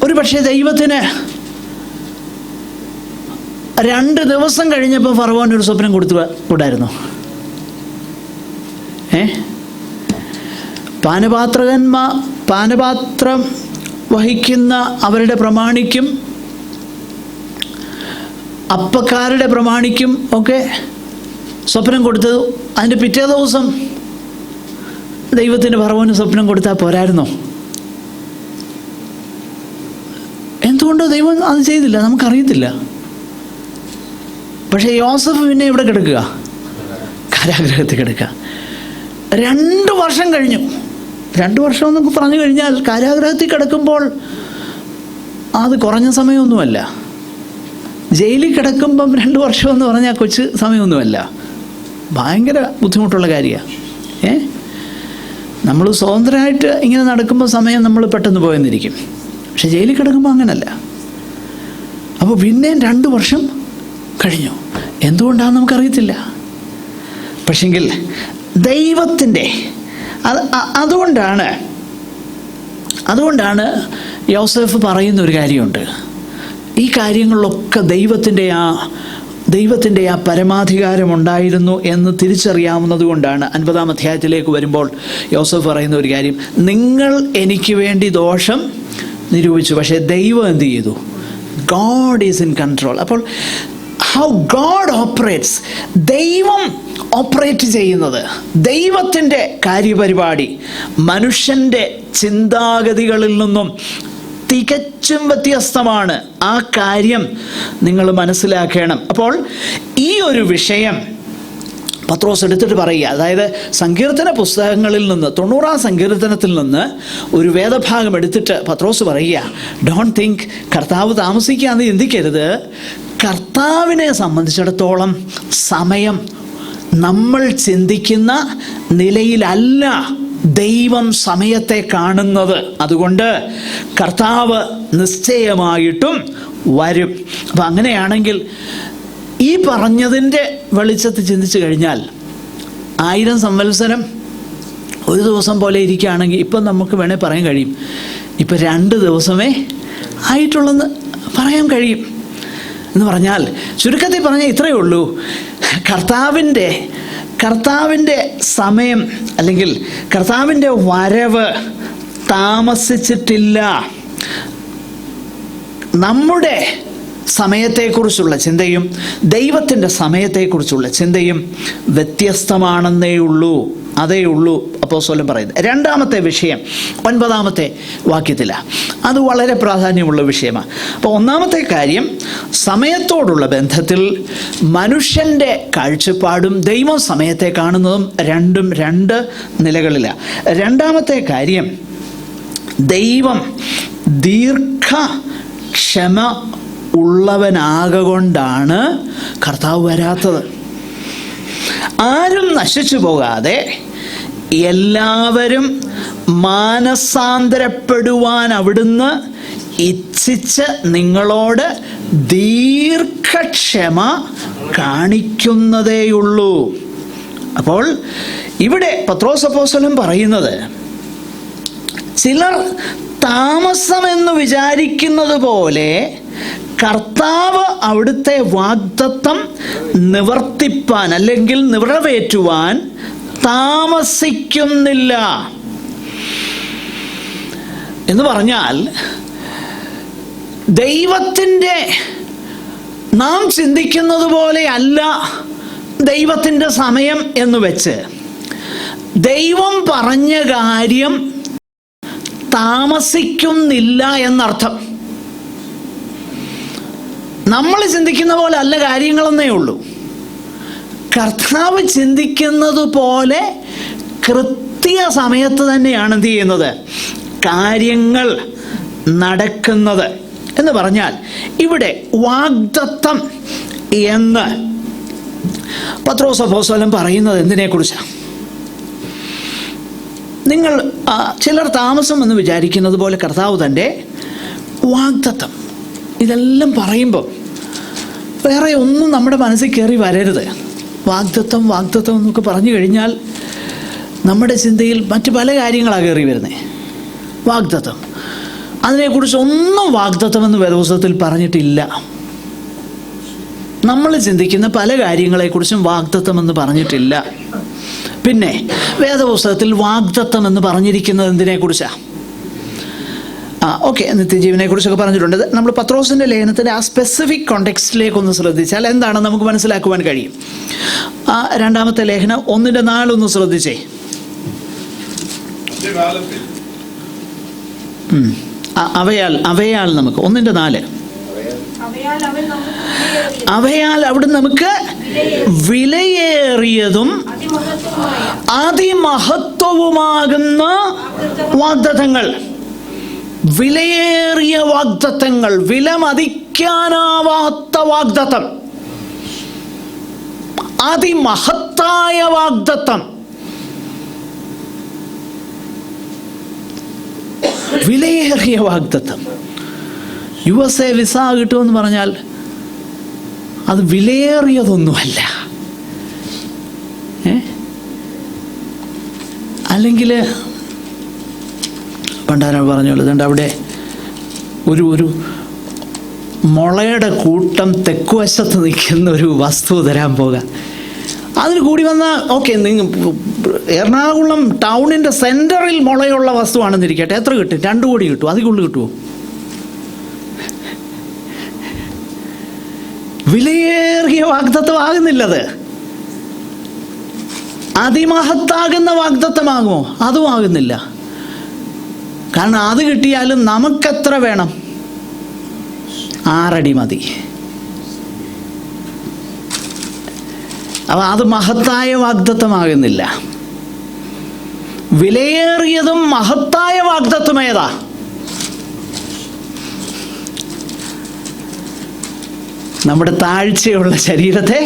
Speaker 1: ഒരു പക്ഷേ ദൈവത്തിന് 2 ദിവസം കഴിഞ്ഞപ്പോൾ ഫറവോൻ ഒരു സ്വപ്നം കൂടായിരുന്നു. പാനപാത്രം വഹിക്കുന്ന അവരുടെ പ്രമാണിക്കും അപ്പക്കാരുടെ പ്രമാണിക്കും ഒക്കെ സ്വപ്നം കൊടുത്തത്, അതിൻ്റെ പിറ്റേ ദിവസം ദൈവത്തിന് ഫറവോന് സ്വപ്നം കൊടുത്താൽ പോരായിരുന്നോ? എന്തുകൊണ്ടോ ദൈവം അത് ചെയ്തില്ല, നമുക്കറിയത്തില്ല. പക്ഷേ യോസഫ് പിന്നെ ഇവിടെ കിടക്കുക, കാരാഗ്രഹത്തിൽ കിടക്കുക. 2 വർഷം കഴിഞ്ഞു. 2 വർഷം എന്നൊക്കെ പറഞ്ഞു കഴിഞ്ഞാൽ കാരാഗ്രഹത്തിൽ കിടക്കുമ്പോൾ അത് കുറഞ്ഞ സമയമൊന്നുമല്ല. ജയിലിൽ കിടക്കുമ്പം 2 വർഷം എന്ന് പറഞ്ഞാൽ കൊച്ചു സമയമൊന്നുമല്ല, ഭയങ്കര ബുദ്ധിമുട്ടുള്ള കാര്യമാണ്. നമ്മൾ സ്വതന്ത്രമായിട്ട് ഇങ്ങനെ നടക്കുമ്പോൾ സമയം നമ്മൾ പെട്ടെന്ന് പോയെന്നിരിക്കും. പക്ഷെ ജയിലിൽ കിടക്കുമ്പോൾ അങ്ങനല്ല. അപ്പോൾ പിന്നെയും 2 വർഷം കഴിഞ്ഞു. എന്തുകൊണ്ടാണെന്ന് നമുക്കറിയത്തില്ല. പക്ഷെങ്കിൽ ദൈവത്തിൻ്റെ അതുകൊണ്ടാണ് യോസേഫ് പറയുന്ന ഒരു കാര്യമുണ്ട്. ഈ കാര്യങ്ങളിലൊക്കെ ദൈവത്തിൻ്റെ ആ പരമാധികാരം ഉണ്ടായിരുന്നു എന്ന് തിരിച്ചറിയാവുന്നത് കൊണ്ടാണ് 50-ാം അധ്യായത്തിലേക്ക് വരുമ്പോൾ യോസേഫ് പറയുന്ന ഒരു കാര്യം, നിങ്ങൾ എനിക്ക് വേണ്ടി ദോഷം നിരൂപിച്ചു, പക്ഷേ ദൈവം എന്ത് ചെയ്തു? God is in control. അപ്പോൾ ഹൗ ഗോഡ് ഓപ്പറേറ്റ്സ്, ദൈവം ഓപ്പറേറ്റ് ചെയ്യുന്നത്, ദൈവത്തിൻ്റെ കാര്യപരിപാടി മനുഷ്യൻ്റെ ചിന്താഗതികളിൽ നിന്നും തികച്ചും വ്യത്യസ്തമാണ്. ആ കാര്യം നിങ്ങൾ മനസ്സിലാക്കണം. അപ്പോൾ ഈ ഒരു വിഷയം പത്രോസ് എടുത്തിട്ട് പറയുക, അതായത് സങ്കീർത്തന പുസ്തകങ്ങളിൽ നിന്ന് 90-ാം സങ്കീർത്തനത്തിൽ നിന്ന് ഒരു വേദഭാഗം എടുത്തിട്ട് പത്രോസ് പറയുക, ഡോണ്ട് തിങ്ക് കർത്താവ് താമസിക്കാന്ന് ചിന്തിക്കരുത്. കർത്താവിനെ സംബന്ധിച്ചിടത്തോളം സമയം നമ്മൾ ചിന്തിക്കുന്ന നിലയിലല്ല ദൈവം സമയത്തെ കാണുന്നത്. അതുകൊണ്ട് കർത്താവ് നിശ്ചയമായിട്ടും വരും. അപ്പം അങ്ങനെയാണെങ്കിൽ ഈ പറഞ്ഞതിൻ്റെ വെളിച്ചത്തിൽ ചിന്തിച്ചു കഴിഞ്ഞാൽ 1000 സംവത്സരം ഒരു ദിവസം പോലെ ഇരിക്കുകയാണെങ്കിൽ ഇപ്പം നമുക്ക് വേണേൽ പറയാൻ കഴിയും, ഇപ്പം 2 ദിവസമേ ആയിട്ടുള്ളെന്ന് പറയാൻ കഴിയും. എന്ന് പറഞ്ഞാൽ ചുരുക്കത്തിൽ പറഞ്ഞാൽ ഇത്രയേ ഉള്ളൂ, കർത്താവിൻ്റെ സമയം അല്ലെങ്കിൽ കർത്താവിൻ്റെ വരവ് താമസിച്ചിട്ടില്ല. നമ്മുടെ സമയത്തെക്കുറിച്ചുള്ള ചിന്തയും ദൈവത്തിൻ്റെ സമയത്തെക്കുറിച്ചുള്ള ചിന്തയും വ്യത്യസ്തമാണെന്നേ ഉള്ളൂ. അതേ ഉള്ളൂ അപ്പോസ്തലൻ പറയുന്നത്. 2-ാമത്തെ വിഷയം 9-ാമത്തെ വാക്യത്തിലാണ്. അത് വളരെ പ്രാധാന്യമുള്ള വിഷയമാണ്. അപ്പോൾ 1-ാമത്തെ കാര്യം, സമയത്തോടുള്ള ബന്ധത്തിൽ മനുഷ്യൻ്റെ കാഴ്ചപ്പാടും ദൈവം സമയത്തെ കാണുന്നതും രണ്ടും 2 നിലകളിലാണ്. 2-ാമത്തെ കാര്യം, ദൈവം ദീർഘക്ഷമ ഉള്ളവനാകൊണ്ടാണ് കർത്താവ് വരാത്തത്. ആരും നശിച്ചു പോകാതെ എല്ലാവരും മാനസാന്തരപ്പെടുവാൻ അവിടുന്ന് ഇച്ഛിച്ച് നിങ്ങളോട് ദീർഘക്ഷമ കാണിക്കുന്നതേയുള്ളൂ. അപ്പോൾ ഇവിടെ പത്രോസ് അപ്പോസ്തലൻ പറയുന്നത്, ചിലർ താമസമെന്ന് വിചാരിക്കുന്നത് പോലെ കർത്താവ് അവിടുത്തെ വാഗ്ദത്തം നിവർത്തിപ്പാൻ അല്ലെങ്കിൽ നിറവേറ്റുവാൻ താമസിക്കുന്നില്ല. എന്ന് പറഞ്ഞാൽ ദൈവത്തിൻ്റെ നാം ചിന്തിക്കുന്നത് പോലെ അല്ല ദൈവത്തിൻ്റെ സമയം എന്ന് വെച്ച് ദൈവം പറഞ്ഞ കാര്യം താമസിക്കുന്നില്ല എന്നർത്ഥം. നമ്മൾ ചിന്തിക്കുന്ന പോലെ അല്ല കാര്യങ്ങളെന്നേ ഉള്ളൂ. കർത്താവ് ചിന്തിക്കുന്നത് പോലെ കൃത്യ സമയത്ത് തന്നെയാണ് എന്ത് ചെയ്യുന്നത്, കാര്യങ്ങൾ നടക്കുന്നത്. എന്ന് പറഞ്ഞാൽ ഇവിടെ വാഗ്ദത്തം എന്ന് പത്രോസ് അപ്പോസ്തലൻ പറയുന്നത് എന്തിനെക്കുറിച്ചാണ്? നിങ്ങൾ ചിലർ താമസം എന്ന് വിചാരിക്കുന്നത് പോലെ കർത്താവ് തൻ്റെ വാഗ്ദത്തം, ഇതെല്ലാം പറയുമ്പോൾ വേറെ ഒന്നും നമ്മുടെ മനസ്സിൽ കയറി വരരുത്. വാഗ്ദത്തം വാഗ്ദത്തം എന്നൊക്കെ പറഞ്ഞു കഴിഞ്ഞാൽ നമ്മുടെ ചിന്തയിൽ മറ്റ് പല കാര്യങ്ങളാണ് കയറി വരുന്നത്. വാഗ്ദത്തം, അതിനെക്കുറിച്ച് ഒന്നും വാഗ്ദത്തമെന്ന് വേദപുസ്തകത്തിൽ പറഞ്ഞിട്ടില്ല. നമ്മൾ ചിന്തിക്കുന്ന പല കാര്യങ്ങളെക്കുറിച്ചും വാഗ്ദത്തമെന്ന് പറഞ്ഞിട്ടില്ല. പിന്നെ വേദപുസ്തകത്തിൽ വാഗ്ദത്തം എന്ന് പറഞ്ഞിരിക്കുന്നത് എന്തിനെക്കുറിച്ചാണ്? ഓക്കെ, നിത്യജീവനെക്കുറിച്ചൊക്കെ പറഞ്ഞിട്ടുണ്ട്. നമ്മൾ പത്രോസിൻ്റെ ലേഖനത്തിൻ്റെ ആ സ്പെസിഫിക് കോണ്ടെക്സ്റ്റിലേക്കൊന്ന് ശ്രദ്ധിച്ചാൽ എന്താണ് നമുക്ക് മനസ്സിലാക്കുവാൻ കഴിയും. രണ്ടാമത്തെ ലേഖനം 1:4 ഒന്ന് ശ്രദ്ധിച്ചേ. അവയാൽ നമുക്ക് 1:4 അവയാൽ അവിടെ നമുക്ക് വിലയേറിയതും അതിമഹത്വവുമാകുന്ന വാഗ്ദത്തങ്ങൾ, വിലയേറിയ വാഗ്ദത്തങ്ങൾ, വിലമതിക്കാനാവാത്ത വാഗ്ദത്തം, അതിമഹത്തായ വാഗ്ദത്തം, വിലയേറിയ വാഗ്ദത്തം. USA വിസ കിട്ടുമെന്ന് പറഞ്ഞാൽ അത് വിലയേറിയതൊന്നുമല്ല. അല്ലെങ്കിൽ പണ്ടാരാൾ പറഞ്ഞോളൂ, അതുകൊണ്ട് അവിടെ ഒരു മുളയുടെ കൂട്ടം തെക്കുവശത്ത് നിൽക്കുന്ന ഒരു വസ്തു തരാൻ പോകാം. അതിന് കൂടി വന്നാൽ ഓക്കെ, നിങ്ങൾ എറണാകുളം ടൗണിൻ്റെ സെൻറ്ററിൽ മുളയുള്ള വസ്തുവാണെന്നിരിക്കട്ടെ, എത്ര കിട്ടും? 2 കോടി കിട്ടും. അതിൽ കൂടുതൽ കിട്ടുമോ? വിലയേറിയ വാഗ്ദത്തമാകുന്നില്ലത്. അതിമഹത്താകുന്ന വാഗ്ദത്തമാകുമോ? അതും ആകുന്നില്ല. കാരണം അത് കിട്ടിയാലും നമുക്കെത്ര വേണം? 6 അടി മതി. അപ്പം അത് മഹത്തായ വാഗ്ദത്തമാകുന്നില്ല. വിലയേറിയതും മഹത്തായ വാഗ്ദത്തം ഏതാ? നമ്മുടെ താഴ്ചയുള്ള ശരീരത്തെ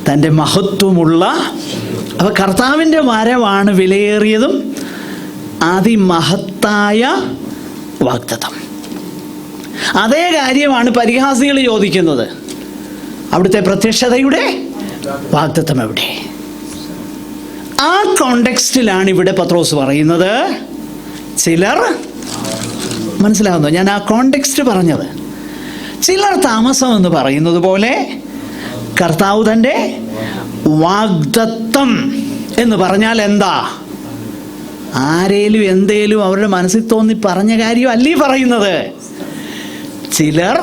Speaker 1: തൻ്റെ മഹത്വമുള്ള, അപ്പോൾ കർത്താവിൻ്റെ വരവാണ് വിലയേറിയതും അതിമഹത്തായ വാഗ്ദത്തം. അതേ കാര്യമാണ് പരിഹാസികൾ ചോദിക്കുന്നത്. അവിടുത്തെ പ്രത്യക്ഷതയുടെ വാഗ്ദത്തം എവിടെ? ആ കോണ്ടെക്സ്റ്റിലാണ് ഇവിടെ പത്രോസ് പറയുന്നത്. ചിലർ, മനസ്സിലാകുന്നു ഞാൻ ആ കോണ്ടെക്സ്റ്റ് പറഞ്ഞത്? ചിലർ താമസം എന്ന് പറയുന്നത് പോലെ കർത്താവ് തൻ്റെ വാഗ്ദത്തം എന്ന് പറഞ്ഞാൽ എന്താ? ആരേലും എന്തേലും അവരുടെ മനസ്സിൽ തോന്നി പറഞ്ഞ കാര്യം അല്ലേ പറയുന്നത്. ചിലർ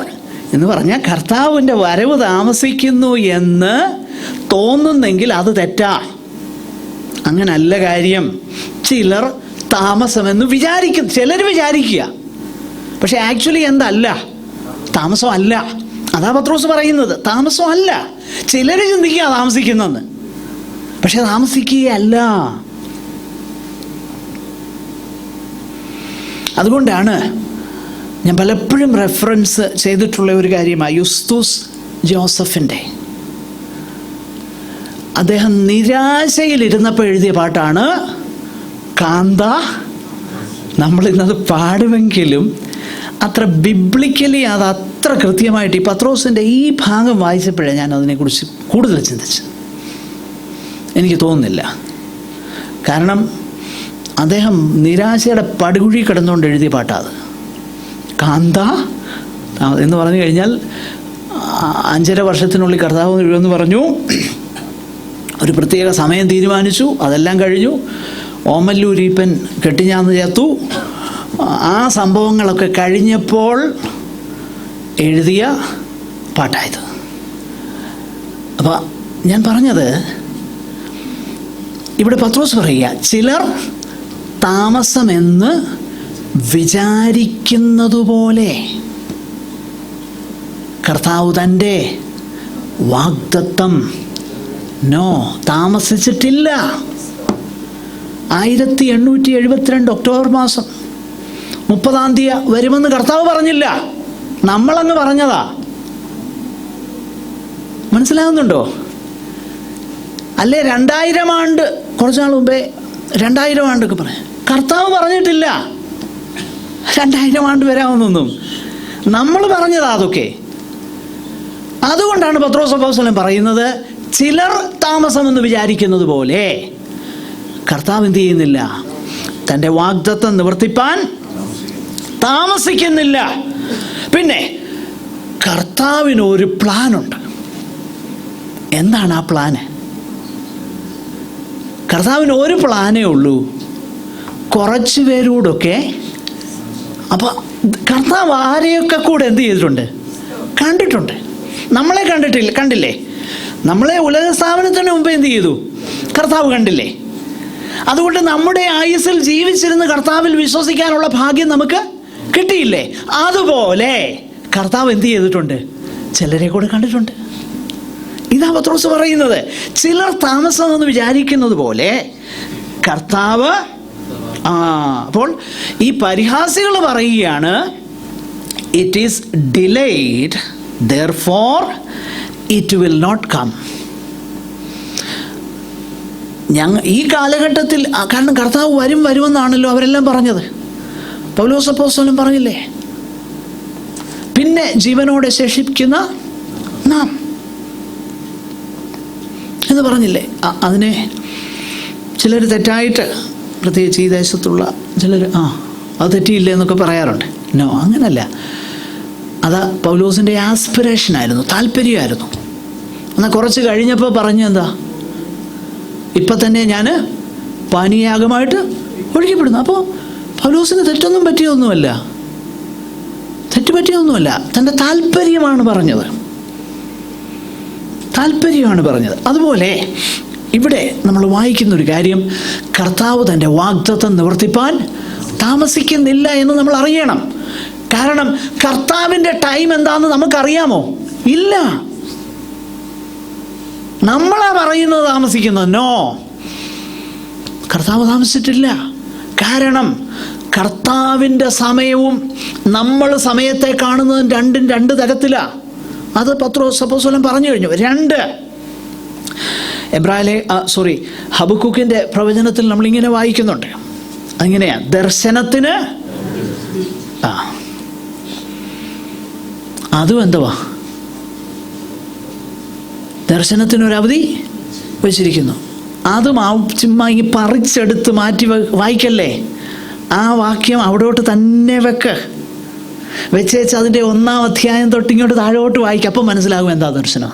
Speaker 1: എന്ന് പറഞ്ഞാൽ കർത്താവിൻ്റെ വരവ് താമസിക്കുന്നു എന്ന് തോന്നുന്നെങ്കിൽ അത് തെറ്റാ. അങ്ങനല്ല കാര്യം. ചിലർ താമസമെന്ന് വിചാരിക്കും, ചിലർ വിചാരിക്കുക. പക്ഷെ ആക്ച്വലി എന്തല്ല, താമസമല്ല. അതാ പത്രോസ് പറയുന്നത്. താമസമല്ല. ചിലർ ചിന്തിക്കുക താമസിക്കുന്നെന്ന്, പക്ഷെ താമസിക്കുകയല്ല. അതുകൊണ്ടാണ് ഞാൻ പലപ്പോഴും റെഫറൻസ് ചെയ്തിട്ടുള്ള ഒരു കാര്യമാണ് യുസ്തൂസ് ജോസഫിൻ്റെ. അദ്ദേഹം നിരാശയിലിരുന്നപ്പോൾ എഴുതിയ പാട്ടാണ് കാന്ത. നമ്മളിന്നത് പാടുമെങ്കിലും അത്ര ബിബ്ലിക്കലി അത് അത്ര കൃത്യമായിട്ട് ഈ പത്രോസിൻ്റെ ഈ ഭാഗം വായിച്ചപ്പോഴേ ഞാൻ അതിനെക്കുറിച്ച് കൂടുതൽ ചിന്തിച്ചു. എനിക്ക് തോന്നുന്നില്ല. കാരണം അദ്ദേഹം നിരാശയുടെ പടുകുഴി കിടന്നുകൊണ്ട് എഴുതിയ പാട്ടാണ് കാന്ത എന്ന് പറഞ്ഞു കഴിഞ്ഞാൽ 5.5 വർഷത്തിനുള്ളിൽ കർത്താവ് എന്ന് പറഞ്ഞു. ഒരു പ്രത്യേക സമയം തീരുമാനിച്ചു. അതെല്ലാം കഴിഞ്ഞു. ഓമല്ലൂരീപ്പൻ കെട്ടിഞ്ഞാന്ന് ചേർത്തു. ആ സംഭവങ്ങളൊക്കെ കഴിഞ്ഞപ്പോൾ എഴുതിയ പാട്ടായത്. അപ്പോൾ ഞാൻ പറഞ്ഞത്, ഇവിടെ പത്രോസ് പറയുക ചിലർ താമസമെന്ന് വിചാരിക്കുന്നതുപോലെ കർത്താവ് തൻ്റെ വാഗ്ദത്തം താമസിച്ചിട്ടില്ല. 1872 ഒക്ടോബർ മാസം 30-ാം തീയതി വരുമെന്ന് കർത്താവ് പറഞ്ഞില്ല, നമ്മളങ്ങ് പറഞ്ഞതാ. മനസ്സിലാകുന്നുണ്ടോ? അല്ലേ 2000 ആണ്ട്, കുറച്ച് നാൾ മുമ്പേ 2000 ആണ്ടൊക്കെ പറഞ്ഞു. കർത്താവ് പറഞ്ഞിട്ടില്ല 2000 ആണ്ട് വരാമെന്നൊന്നും. നമ്മൾ പറഞ്ഞതാ അതൊക്കെ. അതുകൊണ്ടാണ് പത്രോസ് അപ്പോസ്തലൻ പറയുന്നത്, ചിലർ താമസമെന്ന് വിചാരിക്കുന്നത് പോലെ കർത്താവ് എന്ത് ചെയ്യുന്നില്ല, തൻ്റെ വാഗ്ദത്തം നിവർത്തിപ്പാൻ താമസിക്കുന്നില്ല. പിന്നെ കർത്താവിനൊരു പ്ലാനുണ്ട്. എന്താണ് ആ പ്ലാന്? കർത്താവിന് ഒരു പ്ലാനേ ഉള്ളൂ, കുറച്ച് പേരോടൊക്കെ. അപ്പോൾ കർത്താവ് ആരെയൊക്കെ കൂടെ എന്ത് ചെയ്തിട്ടുണ്ട്? കണ്ടിട്ടുണ്ട്. നമ്മളെ കണ്ടില്ലേ? നമ്മളെ ഉലക സ്ഥാപനത്തിന് മുമ്പ് എന്ത് ചെയ്തു? കർത്താവ് കണ്ടില്ലേ? അതുകൊണ്ട് നമ്മുടെ ആയുസ്സിൽ ജീവിച്ചിരുന്ന് കർത്താവിൽ വിശ്വസിക്കാനുള്ള ഭാഗ്യം നമുക്ക് കിട്ടിയില്ലേ? അതുപോലെ കർത്താവ് എന്ത് ചെയ്തിട്ടുണ്ട്? ചിലരെ കൂടെ കണ്ടിട്ടുണ്ട്. ഇതാ പത്രോസ് പറയുന്നത്, ചിലർ താമസമെന്ന് വിചാരിക്കുന്നത് പോലെ കർത്താവ്. അപ്പോൾ ഈ പരിഹാസികൾ പറയുകയാണ്, it is delayed, therefore it will not come. ഈ കാലഘട്ടത്തിൽ, കാരണം കർത്താവ് വരുമെന്നാണല്ലോ അവരെല്ലാം പറഞ്ഞത്. പൗലോസ് അപ്പോസ്തലൻ പറഞ്ഞില്ലേ, പിന്നെ ജീവനോടെ ശേഷിക്കുന്ന നാം എന്ന് പറഞ്ഞില്ലേ? അതിനെ ചിലർ തെറ്റായിട്ട്, പ്രത്യേകിച്ച് ഈ ദേശത്തുള്ള ചിലർ അത് തെറ്റിയില്ല എന്നൊക്കെ പറയാറുണ്ട്. അങ്ങനല്ല. അത് പൗലോസിൻ്റെ ആസ്പിറേഷനായിരുന്നു, താല്പര്യമായിരുന്നു. എന്നാൽ കുറച്ച് കഴിഞ്ഞപ്പോൾ പറഞ്ഞെന്താ, ഇപ്പം തന്നെ ഞാൻ പാനീയാഗമായിട്ട് ഒഴുകിപ്പെടുന്നു. അപ്പോൾ പൗലോസിന് തെറ്റൊന്നും പറ്റിയൊന്നുമല്ല, തൻ്റെ താല്പര്യമാണ് പറഞ്ഞത്. അതുപോലെ ഇവിടെ നമ്മൾ വായിക്കുന്നൊരു കാര്യം, കർത്താവ് തൻ്റെ വാഗ്ദത്തം നിവർത്തിപ്പാൻ താമസിക്കുന്നില്ല എന്ന് നമ്മൾ അറിയണം. കാരണം കർത്താവിൻ്റെ ടൈം എന്താണെന്ന് നമുക്കറിയാമോ? ഇല്ല. നമ്മളാ പറയുന്നത് താമസിക്കുന്നത്. കർത്താവ് താമസിച്ചിട്ടില്ല. കാരണം കർത്താവിൻ്റെ സമയവും നമ്മൾ സമയത്തെ കാണുന്നതും രണ്ട് തരത്തിലാണ്. അത് പത്രോസ് അപ്പോസ്തലൻ പറഞ്ഞു കഴിഞ്ഞു. ഹബക്കൂക്കിൻ്റെ പ്രവചനത്തിൽ നമ്മളിങ്ങനെ വായിക്കുന്നുണ്ട്. അങ്ങനെയാണ്, ദർശനത്തിന് അതും എന്തുവാ, ദർശനത്തിനൊരവധി വെച്ചിരിക്കുന്നു. അതും ചുമ്മാ ഈ പറിച്ചെടുത്ത് മാറ്റി വായിക്കല്ലേ. ആ വാക്യം അവിടോട്ട് തന്നെ വെച്ചേച്ച് അതിൻ്റെ 1-ാം അധ്യായം തൊട്ടിങ്ങോട്ട് താഴോട്ട് വായിക്കുക. അപ്പം മനസ്സിലാകും എന്താ ദർശനം.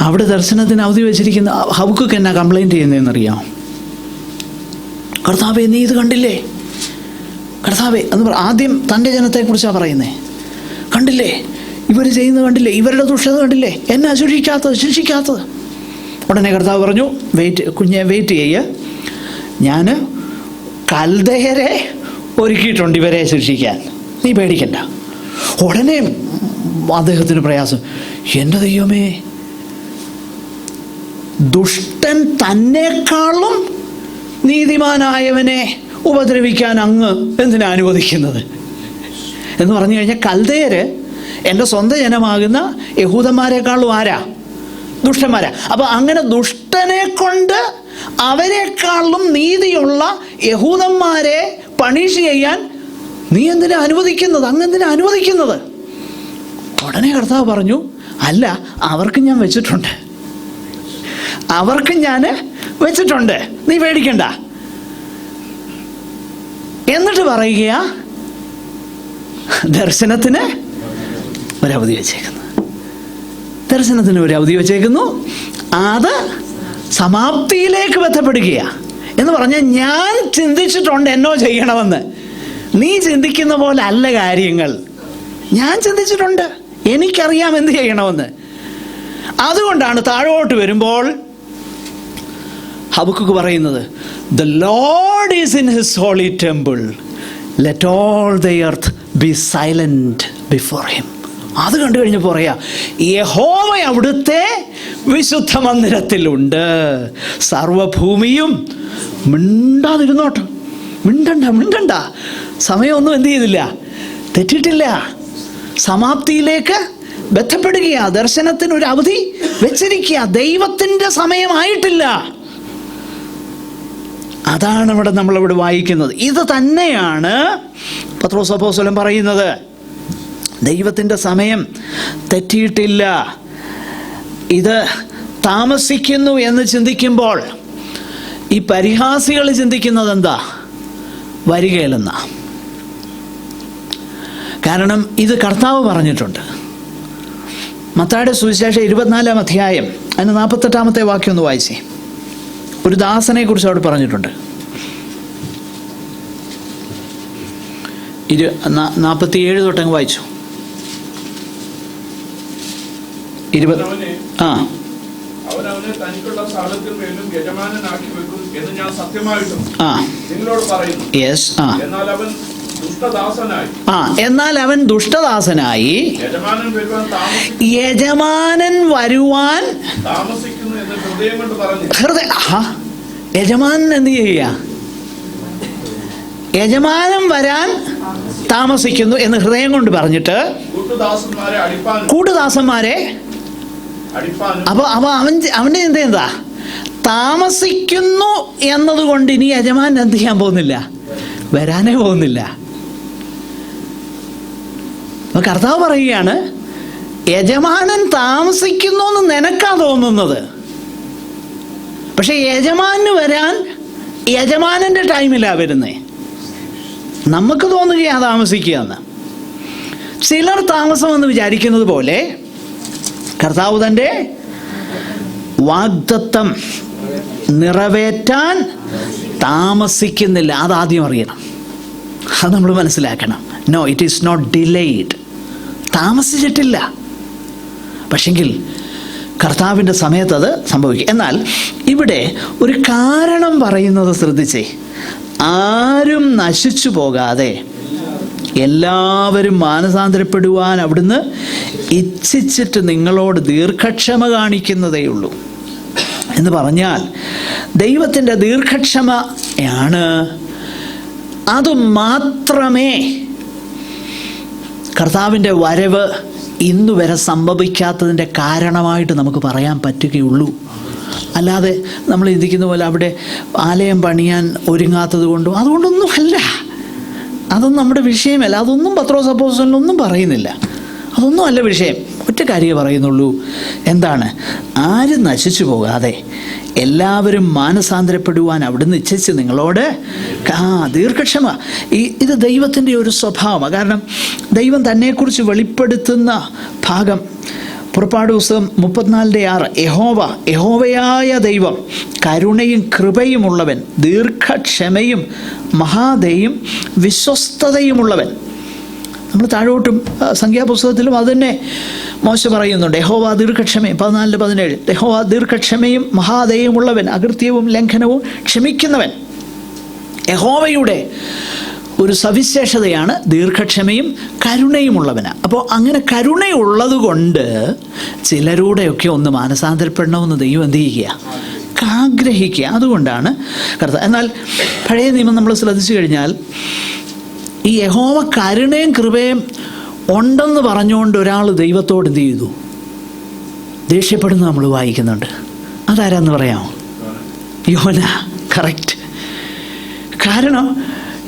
Speaker 1: അവിടെ ദർശനത്തിന് അവധി വെച്ചിരിക്കുന്ന ഹബക്കൂക്ക് എന്നാ കംപ്ലൈൻറ്റ് ചെയ്യുന്നതെന്നറിയാം? കർത്താവേ, നീ ഇത് കണ്ടില്ലേ? കർത്താവേ എന്ന് ആദ്യം തൻ്റെ ജനത്തെക്കുറിച്ചാണ് പറയുന്നത്. കണ്ടില്ലേ, ഇവർ ചെയ്യുന്നത് കണ്ടില്ലേ, ഇവരുടെ ദുഷ്ടത കണ്ടില്ലേ, എന്നെ ശിക്ഷിക്കാത്തത്. ഉടനെ കർത്താവ് പറഞ്ഞു, വെയിറ്റ് ചെയ്യുക, ഞാൻ കൽദയരെ ഒരുക്കിയിട്ടുണ്ട് ഇവരെ ശിക്ഷിക്കാൻ, നീ പേടിക്കണ്ട. ഉടനെ അദ്ദേഹത്തിന് പ്രയാസം, എൻ്റെ ദൈവമേ, ദുഷ്ടൻ തന്നെക്കാളും നീതിമാനായവനെ ഉപദ്രവിക്കാൻ അങ്ങ് എന്തിനാ അനുവദിക്കുന്നത് എന്ന് പറഞ്ഞു കഴിഞ്ഞാൽ, കൽദയര് എൻ്റെ സ്വന്തം ജനമാകുന്ന യഹൂദന്മാരെക്കാളും ദുഷ്ടന്മാരാ. അപ്പോൾ അങ്ങനെ ദുഷ്ടനെ കൊണ്ട് അവരെക്കാളും നീതിയുള്ള യഹൂദന്മാരെ പണിഷ് ചെയ്യാൻ നീ എന്തിനാ അനുവദിക്കുന്നത്? അങ്ങെന്തിനാ അനുവദിക്കുന്നത്? ഉടനെ കർത്താവ് പറഞ്ഞു, അല്ല, അവർക്ക് ഞാൻ വെച്ചിട്ടുണ്ട്, നീ പേടിക്കണ്ട. എന്നിട്ട് പറയുക, ദർശനത്തിന് ഒരവധി വെച്ചേക്കുന്നു. അത് സമാപ്തിയിലേക്ക് ബന്ധപ്പെടുകയാണ് എന്ന് പറഞ്ഞാൽ, ഞാൻ ചിന്തിച്ചിട്ടുണ്ട് എന്നോ ചെയ്യണമെന്ന്. നീ ചിന്തിക്കുന്ന പോലെ അല്ല കാര്യങ്ങൾ. ഞാൻ ചിന്തിച്ചിട്ടുണ്ട്, എനിക്കറിയാം എന്ത് ചെയ്യണമെന്ന്. അതുകൊണ്ടാണ് താഴോട്ട് വരുമ്പോൾ ഹബക്കുക്ക് പറയുന്നത്, The Lord is in his holy temple. Let all the earth be silent before him. അത് കണ്ടു കഴിഞ്ഞപ്പോൾ പറയാ, യഹോവ അവിടുത്തെ വിശുദ്ധ മന്ദിരത്തിലുണ്ട്, സർവഭൂമിയും മിണ്ടാതിരുന്നോട്ടെ. മിണ്ടണ്ട. സമയമൊന്നും എന്ത് ചെയ്തില്ല, തെറ്റിയിട്ടില്ല. സമാപ്തിയിലേക്ക് ബന്ധപ്പെടുകയാ, ദർശനത്തിന് ഒരു അവധി വെച്ചിരിക്കുക. ദൈവത്തിൻ്റെ സമയമായിട്ടില്ല. അതാണ് ഇവിടെ നമ്മളിവിടെ വായിക്കുന്നത്. ഇത് തന്നെയാണ് പത്രോസ് അപ്പോസ്തലൻ പറയുന്നത്. ദൈവത്തിൻ്റെ സമയം തെറ്റിയിട്ടില്ല. ഇത് താമസിക്കുന്നു എന്ന് ചിന്തിക്കുമ്പോൾ ഈ പരിഹാസികൾ ചിന്തിക്കുന്നത് എന്താ? വരികയില്ലെന്ന. കാരണം ഇത് കർത്താവ് പറഞ്ഞിട്ടുണ്ട്. മത്തായിയുടെ സുവിശേഷം 24-ാം അധ്യായം അതിന് 48-ാമത്തെ വാക്യം ഒന്ന് വായിച്ചേ. ഒരു ദാസനെ കുറിച്ച് അവിടെ പറഞ്ഞിട്ടുണ്ട്. 47 തൊട്ടങ്ങ് വായിച്ചു. 20.
Speaker 2: അവനവനെ തനിക്കുള്ള സാധനത്തിൽ മേലും യജമാനനാക്കി വെക്കും എന്ന് ഞാൻ സത്യമായിട്ടും നിങ്ങളോട് പറയുന്നു. എന്നാൽ അവൻ ദുഷ്ടദാസനായി യജമാനൻ വരുവാൻ താമസിക്കുന്നു എന്ന് ഹൃദയം കൊണ്ട് പറഞ്ഞു.
Speaker 1: യജമാനൻ എന്ത് ചെയ്യുക? യജമാനൻ വരാൻ താമസിക്കുന്നു എന്ന് ഹൃദയം കൊണ്ട് പറഞ്ഞിട്ട് കൂട്ടുദാസന്മാരെ അപ്പൊ അവന്റെ എന്താ? താമസിക്കുന്നു എന്നതുകൊണ്ട് ഇനി യജമാനൻ എന്ത് ചെയ്യാൻ പോകുന്നില്ല? വരാനേ പോകുന്നില്ല. കർത്താവ് പറയുകയാണ്, യജമാനൻ താമസിക്കുന്നു എന്ന് നിനക്കാ തോന്നുന്നത്, പക്ഷെ യജമാനന് വരാൻ യജമാനന്റെ ടൈമിലാണ് വരുന്നേ. നമുക്ക് തോന്നുകയാ താമസിക്കുക എന്ന്. ചിലർ താമസമെന്ന് വിചാരിക്കുന്നത് പോലെ കർത്താവ് തൻ്റെ വാഗ്ദത്തം നിറവേറ്റാൻ താമസിക്കുന്നില്ല. അതാദ്യം അറിയണം, അത് നമ്മൾ മനസ്സിലാക്കണം. No, it is not delayed. താമസിച്ചിട്ടില്ല, പക്ഷെങ്കിൽ കർത്താവിൻ്റെ സമയത്ത് അത് സംഭവിക്കും. എന്നാൽ ഇവിടെ ഒരു കാരണം പറയുന്നത് ശ്രദ്ധിച്ചേ. ആരും നശിച്ചു പോകാതെ എല്ലാവരും മാനസാന്തരപ്പെടുവാൻ അവിടുന്ന് ഇച്ഛിച്ചിട്ട് നിങ്ങളോട് ദീർഘക്ഷമ കാണിക്കുന്നതേയുള്ളൂ എന്ന് പറഞ്ഞാൽ ദൈവത്തിൻ്റെ ദീർഘക്ഷമയാണ്. അതുമാത്രമേ കർത്താവിൻ്റെ വരവ് ഇന്നുവരെ സംഭവിക്കാത്തതിൻ്റെ കാരണമായിട്ട് നമുക്ക് പറയാൻ പറ്റുകയുള്ളൂ. അല്ലാതെ നമ്മൾ ചിന്തിക്കുന്ന പോലെ അവിടെ ആലയം പണിയാൻ ഒരുങ്ങാത്തത് കൊണ്ടും അതുകൊണ്ടൊന്നും അല്ല. അതൊന്നും നമ്മുടെ വിഷയമല്ല. അതൊന്നും പത്രോസ് അപ്പോസ്തലനൊന്നും പറയുന്നില്ല. അതൊന്നും അല്ല വിഷയം. ഒറ്റ കാര്യമേ പറയുന്നുള്ളൂ. എന്താണ്? ആരും നശിച്ചു പോകാതെ എല്ലാവരും മാനസാന്തരപ്പെടുവാൻ അവിടുന്ന് ഇച്ഛിച്ച് നിങ്ങളോട് ദീർഘക്ഷമ. ഇത് ദൈവത്തിൻ്റെ ഒരു സ്വഭാവമാണ്. കാരണം ദൈവം തന്നെക്കുറിച്ച് വെളിപ്പെടുത്തുന്ന ഭാഗം പുറപ്പാട് പുസ്തകം 34:6. യഹോവയായ ദൈവം കരുണയും കൃപയുമുള്ളവൻ, ദീർഘക്ഷമയും മഹാദയും വിശ്വസ്തതയുമുള്ളവൻ. നമ്മൾ താഴോട്ടും സംഖ്യാപുസ്തകത്തിലും അത് തന്നെ മോശ പറയുന്നുണ്ട്. യഹോവ ദീർഘക്ഷമയും 14:17. യഹോവ ദീർഘക്ഷമയും മഹാദയുമുള്ളവൻ, അകൃത്യവും ലംഘനവും ക്ഷമിക്കുന്നവൻ. യഹോവയുടെ ഒരു സവിശേഷതയാണ് ദീർഘക്ഷമയും കരുണയുമുള്ളവന്. അപ്പോൾ അങ്ങനെ കരുണയുള്ളത് കൊണ്ട് ചിലരുടെയൊക്കെ ഒന്ന് മാനസാന്തരപ്പെടണമെന്ന് ദൈവം എന്ത് ചെയ്യുക? ആഗ്രഹിക്കുക. അതുകൊണ്ടാണ് കർത്താവ്. എന്നാൽ പഴയ നിയമം നമ്മൾ ശ്രദ്ധിച്ചു കഴിഞ്ഞാൽ ഈ യഹോവ കരുണയും കൃപയും ഉണ്ടെന്ന് പറഞ്ഞുകൊണ്ട് ഒരാൾ ദൈവത്തോട് എന്ത് ചെയ്തു? ദേഷ്യപ്പെടുന്നത് നമ്മൾ വായിക്കുന്നുണ്ട്. അതാരാന്ന് പറയാമോ? യോന. കറക്റ്റ്. കാരണം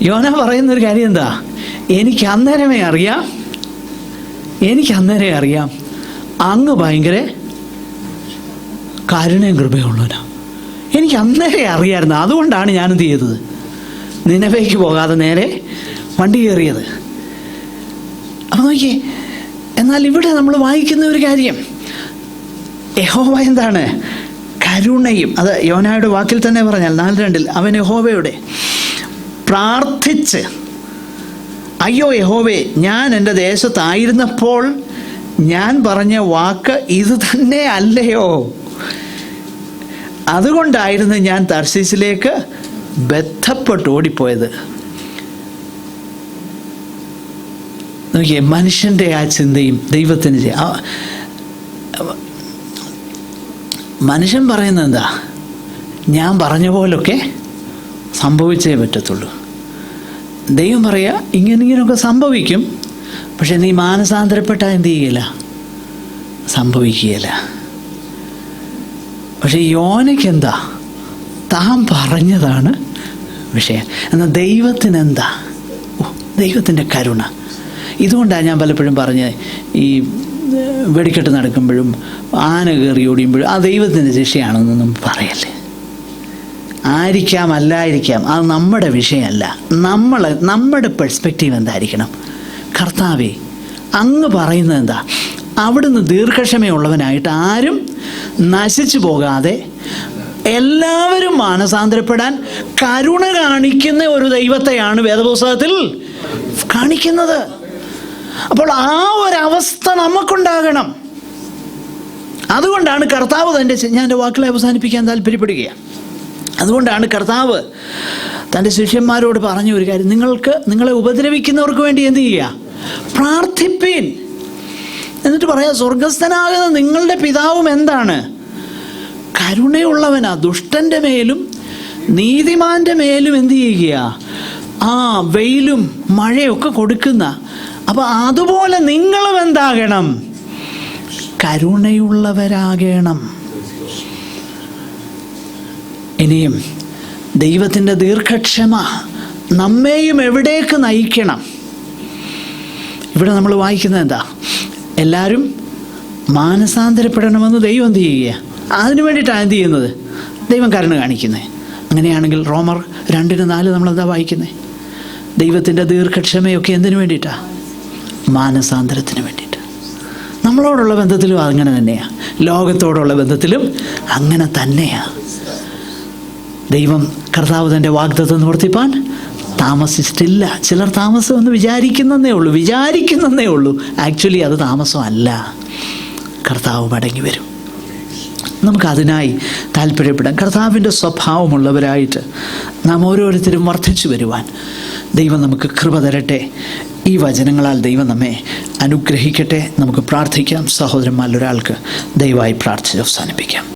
Speaker 1: യോന പറയുന്നൊരു കാര്യം എന്താ? എനിക്ക് അന്നേരമേ അറിയാം അങ്ങ് ഭയങ്കര കരുണയും കൃപയുള്ളവനാ. എനിക്ക് അന്നേരം അറിയാമായിരുന്നു. അതുകൊണ്ടാണ് ഞാനെന്ത് ചെയ്തത്? നിനവേക്ക് പോകാതെ നേരെ വണ്ടി കയറിയത്. അപ്പം നോക്കിയേ. എന്നാൽ ഇവിടെ നമ്മൾ വായിക്കുന്ന ഒരു കാര്യം, യഹോവ എന്താണ്? കരുണയും. അത് യോനായുടെ വാക്കിൽ തന്നെ പറഞ്ഞാൽ 4:2 അവൻ യഹോവയോടെ പ്രാർത്ഥിച്ച്, അയ്യോ യഹോവേ, ഞാൻ എൻ്റെ ദേശത്തായിരുന്നപ്പോൾ ഞാൻ പറഞ്ഞ വാക്ക് ഇത് തന്നെ അല്ലയോ? അതുകൊണ്ടായിരുന്നു ഞാൻ തർശീസിലേക്ക് ബന്ധപ്പെട്ട് ഓടിപ്പോയത്. നോക്കിയേ, മനുഷ്യൻ്റെ ആ ചിന്തയും ദൈവത്തിന് മനുഷ്യൻ പറയുന്നത് എന്താ? ഞാൻ പറഞ്ഞ പോലൊക്കെ സംഭവിച്ചേ പറ്റത്തുള്ളൂ. ദൈവം പറയാ ഇങ്ങനെയൊക്കെ സംഭവിക്കും, പക്ഷെ നീ മാനസാന്തരപ്പെട്ടാൽ എന്ത് ചെയ്യില്ല? സംഭവിക്കുകയില്ല. പക്ഷെ യോനയ്ക്ക് എന്താ? താൻ പറഞ്ഞതാണ് വിഷയം. എന്നാൽ ദൈവത്തിനെന്താ? ദൈവത്തിൻ്റെ കരുണ. ഇതുകൊണ്ടാണ് ഞാൻ പലപ്പോഴും പറഞ്ഞത്, ഈ വെടിക്കെട്ട് നടക്കുമ്പോഴും ആന കയറി ഓടിയുമ്പോഴും ആ ദൈവത്തിൻ്റെ ശിക്ഷയാണെന്നൊന്നും പറയല്ലേ. ആയിരിക്കാം, അല്ലായിരിക്കാം, അത് നമ്മുടെ വിഷയമല്ല. നമ്മുടെ പെർസ്പെക്റ്റീവ് എന്തായിരിക്കണം? കർത്താവേ, അങ്ങ് പറയുന്നത് എന്താ? അവിടുന്ന് ദീർഘക്ഷമയുള്ളവനായിട്ട് ആരും നശിച്ചു പോകാതെ എല്ലാവരും മാനസാന്തരപ്പെടാൻ കരുണ കാണിക്കുന്ന ഒരു ദൈവത്തെയാണ് വേദപുസ്തകത്തിൽ കാണിക്കുന്നത്. അപ്പോൾ ആ ഒരവസ്ഥ നമുക്കുണ്ടാകണം. അതുകൊണ്ടാണ് കർത്താവ് ഞാൻ എൻ്റെ വാക്കുകളെ അവസാനിപ്പിക്കാൻ താല്പര്യപ്പെടുകയാണ്. അതുകൊണ്ടാണ് കർത്താവ് തൻ്റെ ശിഷ്യന്മാരോട് പറഞ്ഞ ഒരു കാര്യം, നിങ്ങളെ ഉപദ്രവിക്കുന്നവർക്ക് വേണ്ടി എന്ത് ചെയ്യുക? പ്രാർത്ഥിപ്പീൻ. എന്നിട്ട് പറയാം, സ്വർഗസ്ഥനാകുന്ന നിങ്ങളുടെ പിതാവും എന്താണ്? കരുണയുള്ളവനാ. ദുഷ്ടൻ്റെ മേലും നീതിമാൻ്റെ മേലും എന്ത് ചെയ്യുക? വെയിലും മഴയൊക്കെ കൊടുക്കുന്ന. അപ്പം അതുപോലെ നിങ്ങളും എന്താകണം? കരുണയുള്ളവരാകണം. ഇനിയും ദൈവത്തിൻ്റെ ദീർഘക്ഷമ നമ്മെയും എവിടേക്ക് നയിക്കണം? ഇവിടെ നമ്മൾ വായിക്കുന്നത് എന്താ? എല്ലാവരും മാനസാന്തരപ്പെടണമെന്ന് ദൈവം എന്ത് ചെയ്യുക? അതിനു വേണ്ടിയിട്ടാണ് എന്ത് ചെയ്യുന്നത്? ദൈവം കരുണ കാണിക്കുന്നത്. അങ്ങനെയാണെങ്കിൽ റോമർ 2:4 നമ്മളെന്താ വായിക്കുന്നത്? ദൈവത്തിൻ്റെ ദീർഘക്ഷമയൊക്കെ എന്തിനു വേണ്ടിയിട്ടാണ്? മാനസാന്തരത്തിന് വേണ്ടിയിട്ട്. നമ്മളോടുള്ള ബന്ധത്തിലും അങ്ങനെ തന്നെയാണ്, ലോകത്തോടുള്ള ബന്ധത്തിലും അങ്ങനെ തന്നെയാണ്. ദൈവം കർത്താവ് തൻ്റെ വാഗ്ദത്തം നിവർത്തിപ്പാൻ താമസിച്ചിട്ടില്ല. ചിലർ താമസമെന്ന് വിചാരിക്കുന്നതേ ഉള്ളൂ. ആക്ച്വലി അത് താമസമല്ല. കർത്താവ് മടങ്ങി വരും. നമുക്കതിനായി താല്പര്യപ്പെടാം. കർത്താവിൻ്റെ സ്വഭാവമുള്ളവരായിട്ട് നാം ഓരോരുത്തരും വർദ്ധിച്ചു വരുവാൻ ദൈവം നമുക്ക് കൃപ തരട്ടെ. ഈ വചനങ്ങളാൽ ദൈവം നമ്മെ അനുഗ്രഹിക്കട്ടെ. നമുക്ക് പ്രാർത്ഥിക്കാം. സഹോദരന്മാരിൽ ഒരാൾക്ക് ദയവായി പ്രാർത്ഥിച്ച് അവസാനിപ്പിക്കാം.